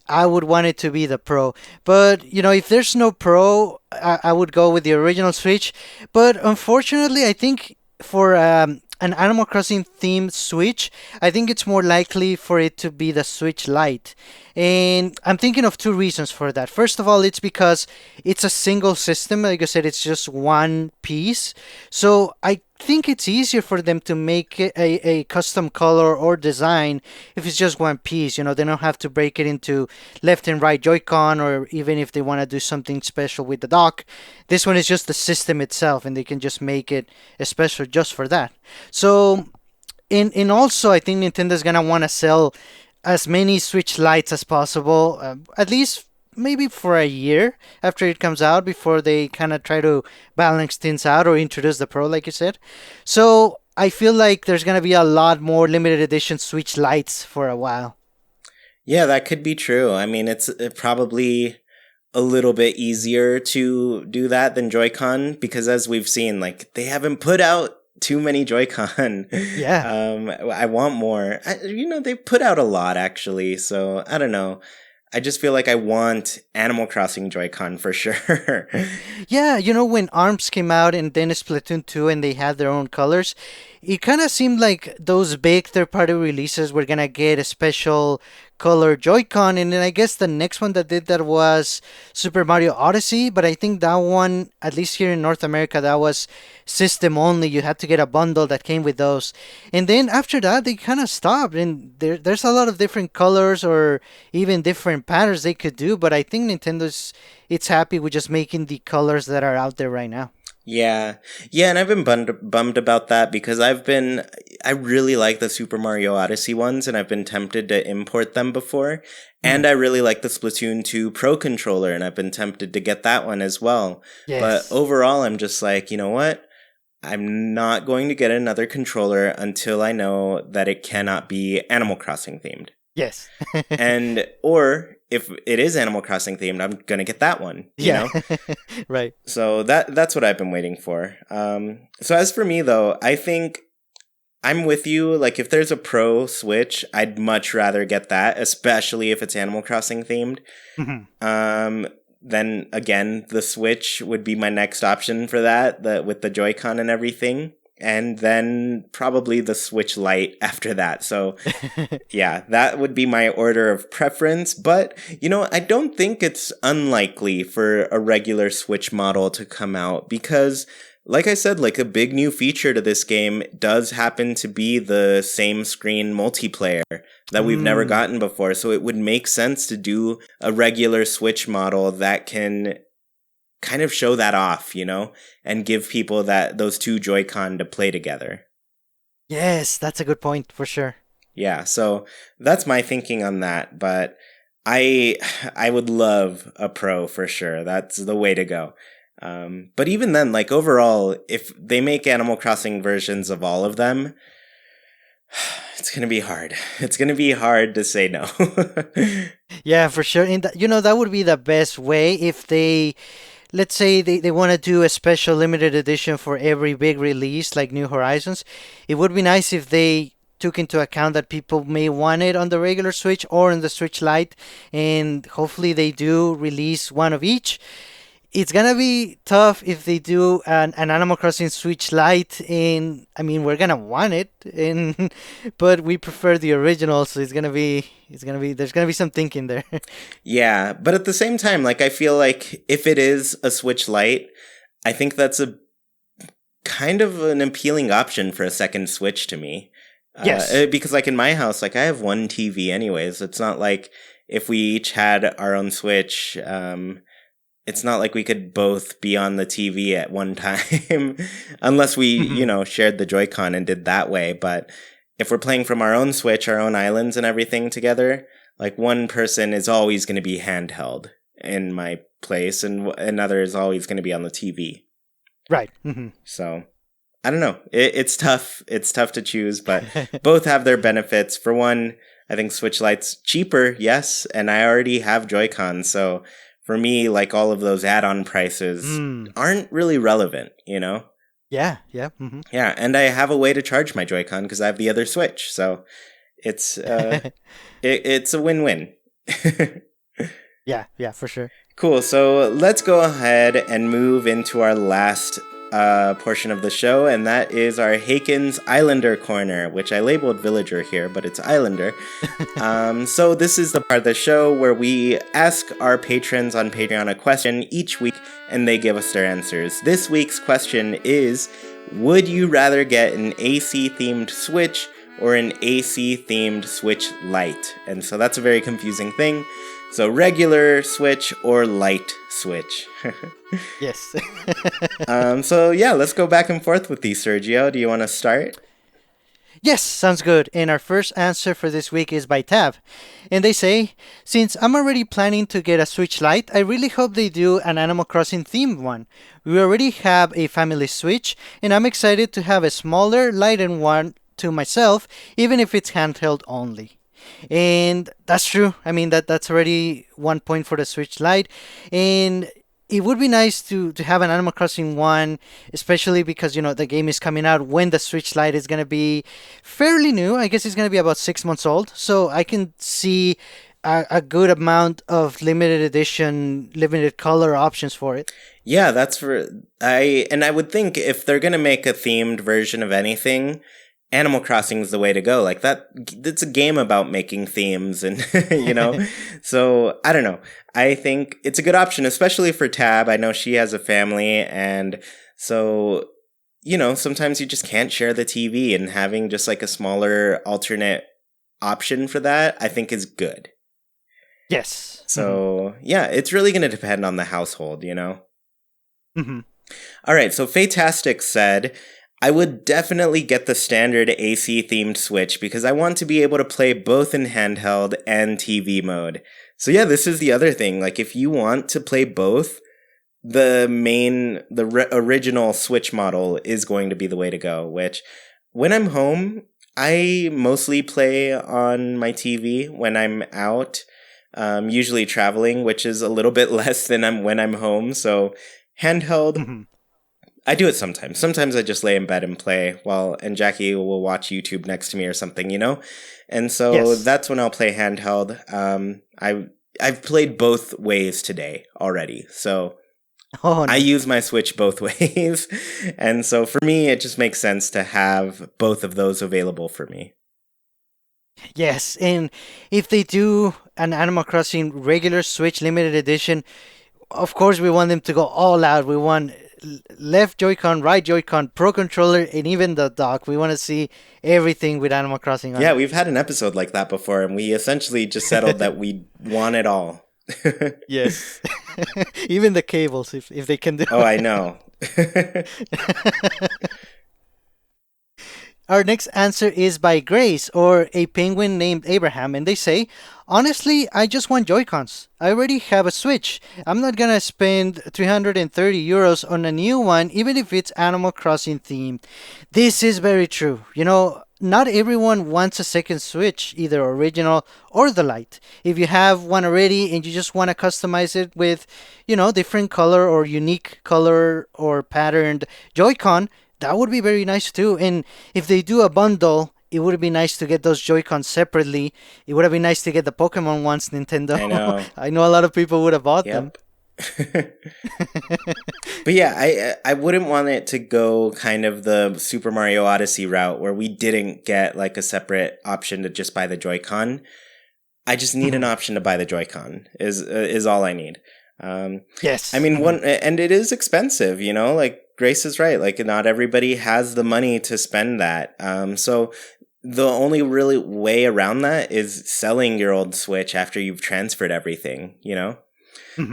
I would want it to be the Pro. But, if there's no Pro, I would go with the original Switch. But unfortunately, I think for an Animal Crossing themed Switch, I think it's more likely for it to be the Switch Lite. And I'm thinking of two reasons for that. First of all, it's because it's a single system. Like I said, it's just one piece. So I think it's easier for them to make it a custom color or design if it's just one piece. They don't have to break it into left and right Joy-Con, or even if they want to do something special with the dock. This one is just the system itself, and they can just make it special just for that. So, and also, I think Nintendo's gonna want to sell as many Switch Lites as possible, at least maybe for a year after it comes out before they kind of try to balance things out or introduce the Pro, like you said. So I feel like there's going to be a lot more limited edition Switch Lites for a while. Yeah, that could be true. I mean, it's probably a little bit easier to do that than Joy-Con because as we've seen, like they haven't put out too many Joy-Con. Yeah. I want more. They put out a lot actually, so I don't know. I just feel like I want Animal Crossing Joy-Con for sure. Yeah, when ARMS came out and then Splatoon 2 and they had their own colors, it kind of seemed like those big third party releases were going to get a special color Joy-Con. And then I guess the next one that did that was Super Mario Odyssey. But I think that one, at least here in North America, that was system only. You had to get a bundle that came with those. And then after that, they kind of stopped. And there's a lot of different colors or even different patterns they could do. But I think Nintendo's it's happy with just making the colors that are out there right now. Yeah. Yeah, and I've been bummed about that because I really like the Super Mario Odyssey ones and I've been tempted to import them before. And Mhm. I really like the Splatoon 2 Pro controller and I've been tempted to get that one as well. But Yes. overall, I'm just like, you know what? I'm not going to get another controller until I know that it cannot be Animal Crossing themed. Yes. And, or if it is Animal Crossing themed, I'm going to get that one, you Yeah. know? Right. So that's what I've been waiting for. So as for me though, I think I'm with you. Like if there's a Pro Switch, I'd much rather get that, especially if it's Animal Crossing themed. Mhm. Then again, the Switch would be my next option for that, with the Joy-Con and everything. And then probably the Switch Lite after that. So yeah, that would be my order of preference. But, I don't think it's unlikely for a regular Switch model to come out because like I said, like a big new feature to this game does happen to be the same screen multiplayer that we've never Mm. gotten before. So it would make sense to do a regular Switch model that can kind of show that off, and give people those two Joy-Con to play together. Yes, that's a good point for sure. Yeah, so that's my thinking on that, but I I would love a Pro for sure. That's the way to go. But even then, like overall, if they make Animal Crossing versions of all of them, it's gonna be hard. It's gonna be hard to say no. Yeah, for sure. And that would be the best way if they, let's say they want to do a special limited edition for every big release like New Horizons. It would be nice if they took into account that people may want it on the regular Switch or on the Switch Lite, and hopefully they do release one of each. It's gonna be tough if they do an Animal Crossing Switch Lite, and I mean we're gonna want it, and but we prefer the original, so there's gonna be some thinking there. Yeah, but at the same time, like I feel like if it is a Switch Lite, I think that's a kind of an appealing option for a second Switch to me. Yes. Because like in my house, like I have one TV anyways. It's not like if we each had our own Switch, it's not like we could both be on the TV at one time unless we, shared the Joy-Con and did that way. But if we're playing from our own Switch, our own islands and everything together, like one person is always going to be handheld in my place and another is always going to be on the TV. Right. So I don't know. It's tough. It's tough to choose, but both have their benefits. For one, I think Switch Lite's cheaper, yes, and I already have Joy-Con, so for me, like all of those add-on prices aren't really relevant, Yeah. Yeah, and I have a way to charge my Joy-Con because I have the other Switch, so it's it's a win-win. Yeah, for sure. Cool. So let's go ahead and move into our last portion of the show, and that is our Haken's Islander Corner, which I labeled Villager here, but it's Islander. So this is the part of the show where we ask our patrons on Patreon a question each week, and they give us their answers. This week's question is, would you rather get an AC-themed Switch or an AC-themed Switch Lite? And so that's a very confusing thing. So regular Switch or light Switch. Yes. So yeah, let's go back and forth with these, Sergio. Do you want to start? Yes, sounds good. And our first answer for this week is by Tab. And they say, since I'm already planning to get a Switch Lite, I really hope they do an Animal Crossing themed one. We already have a family Switch, and I'm excited to have a smaller, lightened one to myself, even if it's handheld only. And that's true. I mean that's already 1 point for the Switch Lite, and it would be nice to have an Animal Crossing one, especially because the game is coming out when the Switch Lite is gonna be fairly new. I guess it's gonna be about 6 months old, so I can see a good amount of limited edition, limited color options for it. Yeah, I would think if they're gonna make a themed version of anything, Animal Crossing is the way to go. Like that, it's a game about making themes and, so I don't know. I think it's a good option, especially for Tab. I know she has a family, and so, sometimes you just can't share the TV, and having just like a smaller alternate option for that, I think is good. Yes. So, yeah, it's really going to depend on the household, Mm-hmm. All right, so Fatastic said, I would definitely get the standard AC-themed Switch because I want to be able to play both in handheld and TV mode. So yeah, this is the other thing. Like, if you want to play both, the original Switch model is going to be the way to go, which, when I'm home, I mostly play on my TV when I'm out, usually traveling, which is a little bit less than when I'm home, so handheld... Mm-hmm. I do it sometimes. Sometimes I just lay in bed and play and Jackie will watch YouTube next to me or something, And so Yes. That's when I'll play handheld. I've played both ways today already. So Oh, I nice. use my Switch both ways. And so for me, it just makes sense to have both of those available for me. Yes, and if they do an Animal Crossing regular Switch limited edition, of course we want them to go all out. We want left Joy-Con, right Joy-Con, Pro Controller, and even the dock. We want to see everything with Animal Crossing on Yeah, it. we've had an episode like that before, and we essentially just settled that we want it all. Yes. Even the cables, if they can do Oh, I it. know. Our next answer is by Grace, or a penguin named Abraham, and they say, honestly, I just want Joy-Cons. I already have a Switch. I'm not gonna spend 330 euros on a new one, even if it's Animal Crossing themed. This is very true. Not everyone wants a second Switch, either original or the Lite. If you have one already and you just want to customize it with, different color or unique color or patterned Joy-Con, that would be very nice too. And if they do a bundle, it would be nice to get those Joy-Cons separately. It would have been nice to get the Pokemon ones, Nintendo. I know. I know a lot of people would have bought them. Yep. But yeah, I wouldn't want it to go kind of the Super Mario Odyssey route where we didn't get like a separate option to just buy the Joy-Con. I just need an option to buy the Joy-Con is all I need. Yes. I mean, and it is expensive, like Grace is right. Like not everybody has the money to spend that. So the only really way around that is selling your old Switch after you've transferred everything,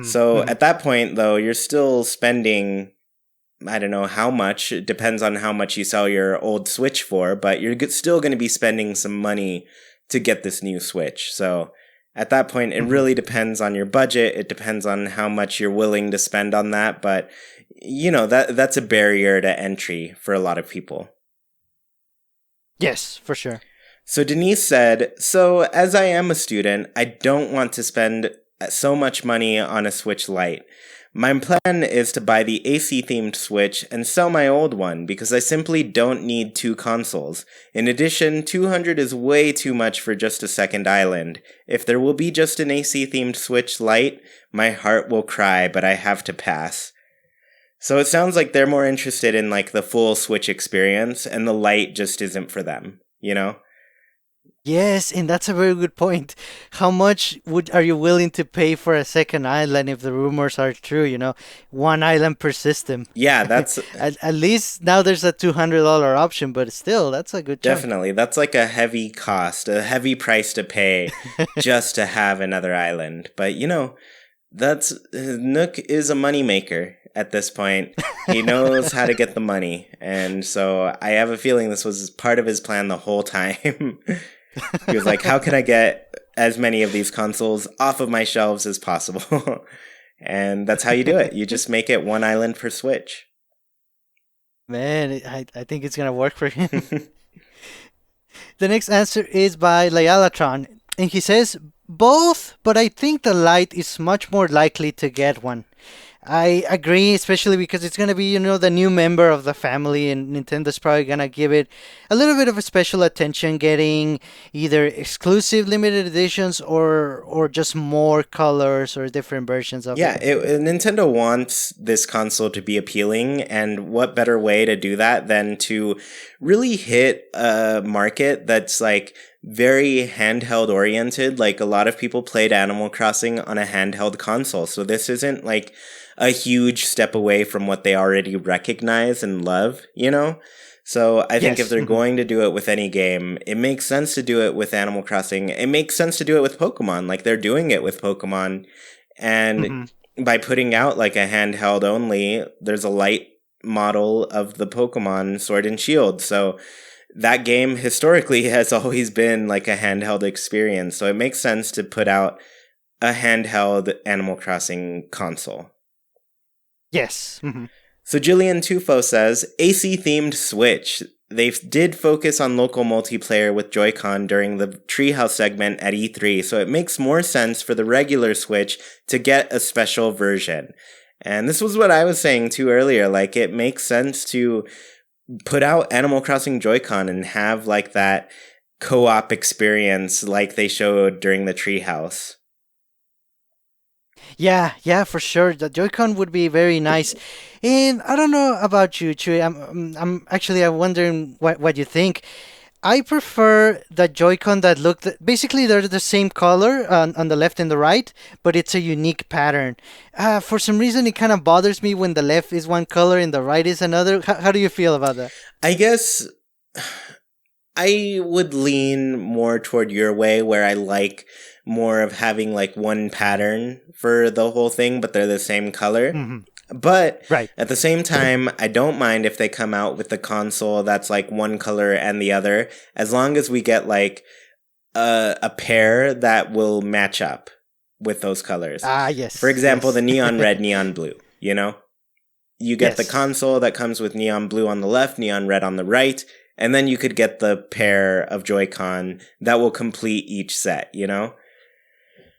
So at that point, though, you're still spending, I don't know how much. It depends on how much you sell your old Switch for, but you're still going to be spending some money to get this new Switch. So at that point, it really depends on your budget. It depends on how much you're willing to spend on that. But, that's a barrier to entry for a lot of people. Yes, for sure. So Denise said, so as I am a student, I don't want to spend so much money on a Switch Lite. My plan is to buy the AC-themed Switch and sell my old one because I simply don't need two consoles. In addition, 200 is way too much for just a second island. If there will be just an AC-themed Switch Lite, my heart will cry, but I have to pass. So it sounds like they're more interested in like the full Switch experience, and the Lite just isn't for them, Yes, and that's a very good point. How much are you willing to pay for a second island if the rumors are true, One island per system. Yeah, that's At least now there's a $200 option, but still, that's a good chunk. definitely. That's like a heavy cost, a heavy price to pay just to have another island. But that's Nook is a moneymaker at this point. He knows how to get the money. And so I have a feeling this was part of his plan the whole time. He was like, how can I get as many of these consoles off of my shelves as possible? And that's how you do it. You just make it one island per Switch. Man, I think it's going to work for him. The next answer is by Layalatron. And he says, both, but I think the Lite is much more likely to get one. I agree, especially because it's going to be, the new member of the family, and Nintendo's probably going to give it a little bit of a special attention, getting either exclusive limited editions or just more colors or different versions of it. Nintendo wants this console to be appealing, and what better way to do that than to really hit a market that's like very handheld oriented. Like a lot of people played Animal Crossing on a handheld console, so this isn't like a huge step away from what they already recognize and love, So I think if they're going to do it with any game, it makes sense to do it with Animal Crossing. It makes sense to do it with Pokemon, like they're doing it with Pokemon. And by putting out like a handheld only, there's a light model of the Pokemon Sword and Shield. So that game historically has always been like a handheld experience. So it makes sense to put out a handheld Animal Crossing console. Yes. So Jillian Tufo says, AC-themed Switch. They did focus on local multiplayer with Joy-Con during the Treehouse segment at E3, so it makes more sense for the regular Switch to get a special version. And this was what I was saying too earlier, like it makes sense to put out Animal Crossing Joy-Con and have like that co-op experience like they showed during the Treehouse. Yeah, for sure. The Joy-Con would be very nice. And I don't know about you, Chewy. I'm wondering what you think. I prefer the Joy-Con that look basically they're the same color on the left and the right, but it's a unique pattern. For some reason, it kind of bothers me when the left is one color and the right is another. How do you feel about that? I guess I would lean more toward your way, where I like more of having like one pattern for the whole thing, but they're the same color. Hmm. But Right. at the same time, I don't mind if they come out with the console that's like one color and the other, as long as we get like a pair that will match up with those colors. Ah, yes. For example, Yes. the neon red, neon blue, you know? You get the Yes. console that comes with neon blue on the left, neon red on the right, and then you could get the pair of Joy-Con that will complete each set, you know?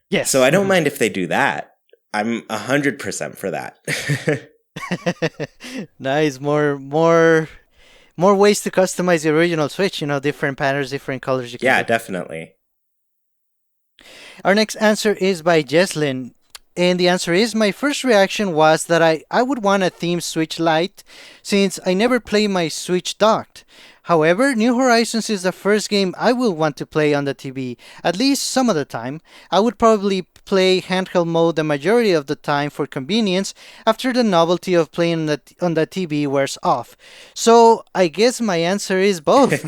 Yes. So I don't Mhm. mind if they do that. I'm 100% for that. Nice. More ways to customize the original Switch. Different patterns, different colors you can Yeah, do. definitely. Our next answer is by Jeslyn. And the answer is my first reaction was that I would want a themed Switch Lite since I never play my Switch docked. However, New Horizons is the first game I will want to play on the TV, at least some of the time. I would probably play handheld mode the majority of the time for convenience after the novelty of playing on the TV wears off. So I guess my answer is both.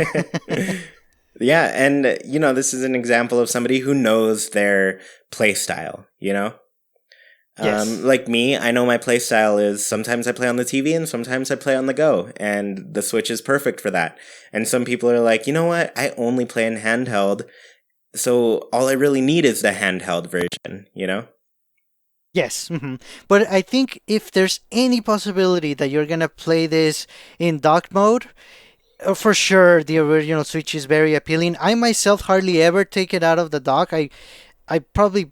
Yeah, and this is an example of somebody who knows their play style, you know? Yes. Like me, I know my play style is sometimes I play on the TV and sometimes I play on the go, and the Switch is perfect for that. And some people are like, you know what? I only play in handheld, so all I really need is the handheld version, you know? Yes, but I think if there's any possibility that you're gonna play this in dock mode, for sure the original Switch is very appealing. I myself hardly ever take it out of the dock. I probably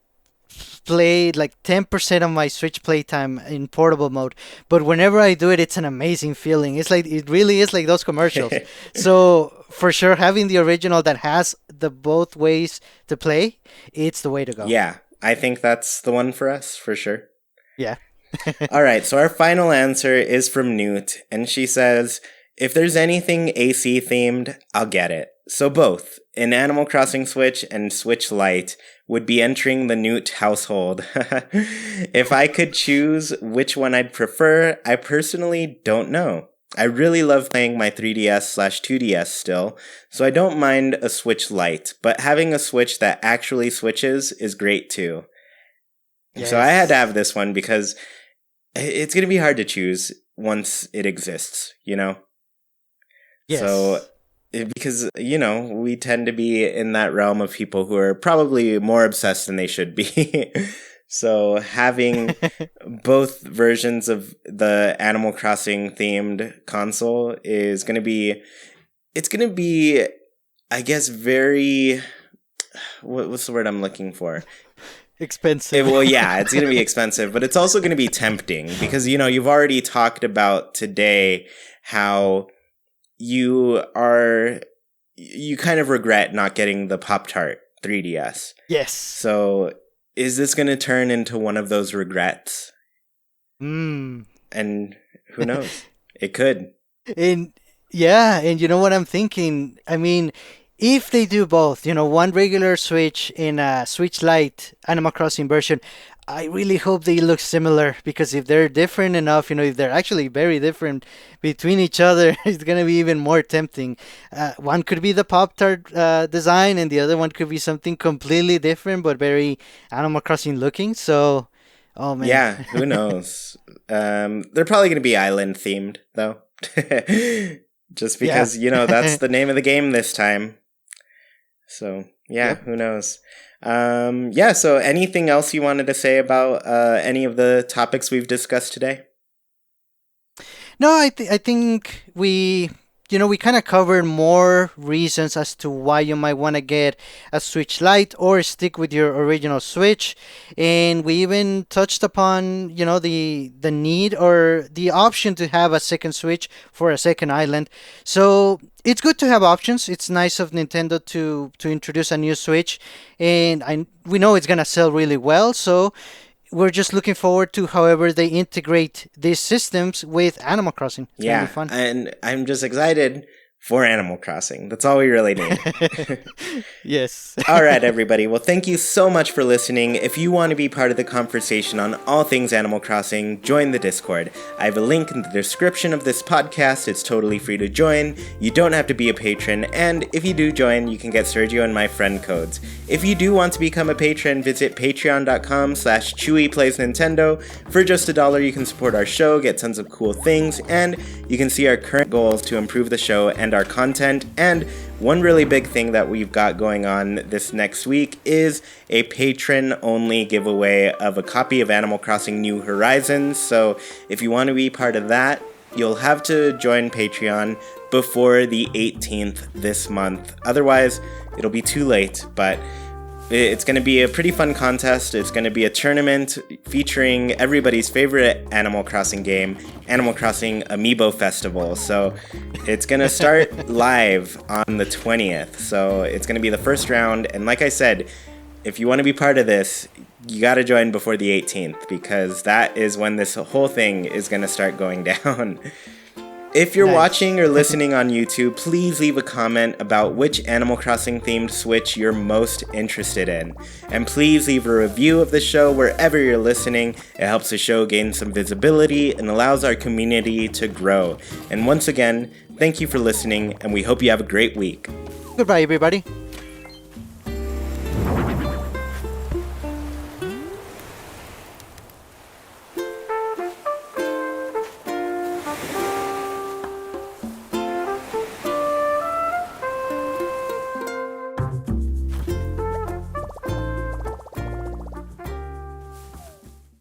played like 10% of my Switch playtime in portable mode, but whenever I do it, it's an amazing feeling. It really is like those commercials. So for sure, having the original that has the both ways to play, it's the way to go. Yeah, I think that's the one for us, for sure. Yeah. All right, so our final answer is from Newt, and she says, if there's anything AC themed, I'll get it. So both, an Animal Crossing Switch and Switch Lite would be entering the Newt household. If I could choose which one I'd prefer, I personally don't know. I really love playing my 3DS/2DS still, so I don't mind a Switch Lite, but having a Switch that actually switches is great too. So I had to have this one because it's going to be hard to choose once it exists, you know? Yes. So, because, we tend to be in that realm of people who are probably more obsessed than they should be. So having both versions of the Animal Crossing themed console is going to be, I guess, very, what's the word I'm looking for? Expensive. Well, yeah, it's going to be expensive, but it's also going to be tempting because, you've already talked about today how you kind of regret not getting the Pop-Tart 3DS. Yes. So is this going to turn into one of those regrets? Mm. And who knows? It could. And yeah, and you know what I'm thinking? I mean, if they do both, one regular Switch and a Switch Lite Animal Crossing version, I really hope they look similar because if they're different enough, if they're actually very different between each other, it's going to be even more tempting. One could be the Pop-Tart design and the other one could be something completely different but very Animal Crossing looking. So, oh man. Yeah, who knows? They're probably going to be island themed though. Just because, that's the name of the game this time. So, yeah, Yep. Who knows? So anything else you wanted to say about any of the topics we've discussed today? No, I think we kind of covered more reasons as to why you might want to get a Switch Lite or stick with your original Switch, and we even touched upon the need or the option to have a second Switch for a second island. So it's good to have options. It's nice of Nintendo to introduce a new Switch, and we know it's gonna sell really well. So we're just looking forward to however they integrate these systems with Animal Crossing. It's gonna Yeah, be fun. and I'm just excited for Animal Crossing. That's all we really need. Yes. All right, everybody. Well, thank you so much for listening. If you want to be part of the conversation on all things Animal Crossing, join the Discord. I have a link in the description of this podcast. It's totally free to join. You don't have to be a patron, and if you do join, you can get Sergio and my friend codes. If you do want to become a patron, visit patreon.com/ChewiePlaysNintendo. For just $1, you can support our show, get tons of cool things, and you can see our current goals to improve the show and our content. And one really big thing that we've got going on this next week is a patron-only giveaway of a copy of Animal Crossing New Horizons. So if you want to be part of that, you'll have to join Patreon before the 18th this month. Otherwise, it'll be too late, but it's going to be a pretty fun contest. It's going to be a tournament featuring everybody's favorite Animal Crossing game, Animal Crossing Amiibo Festival. So it's going to start live on the 20th. So it's going to be the first round. And like I said, if you want to be part of this, you got to join before the 18th, because that is when this whole thing is going to start going down. If you're watching or listening on YouTube, please leave a comment about which Animal Crossing themed Switch you're most interested in. And please leave a review of the show wherever you're listening. It helps the show gain some visibility and allows our community to grow. And once again, thank you for listening, and we hope you have a great week. Goodbye, everybody.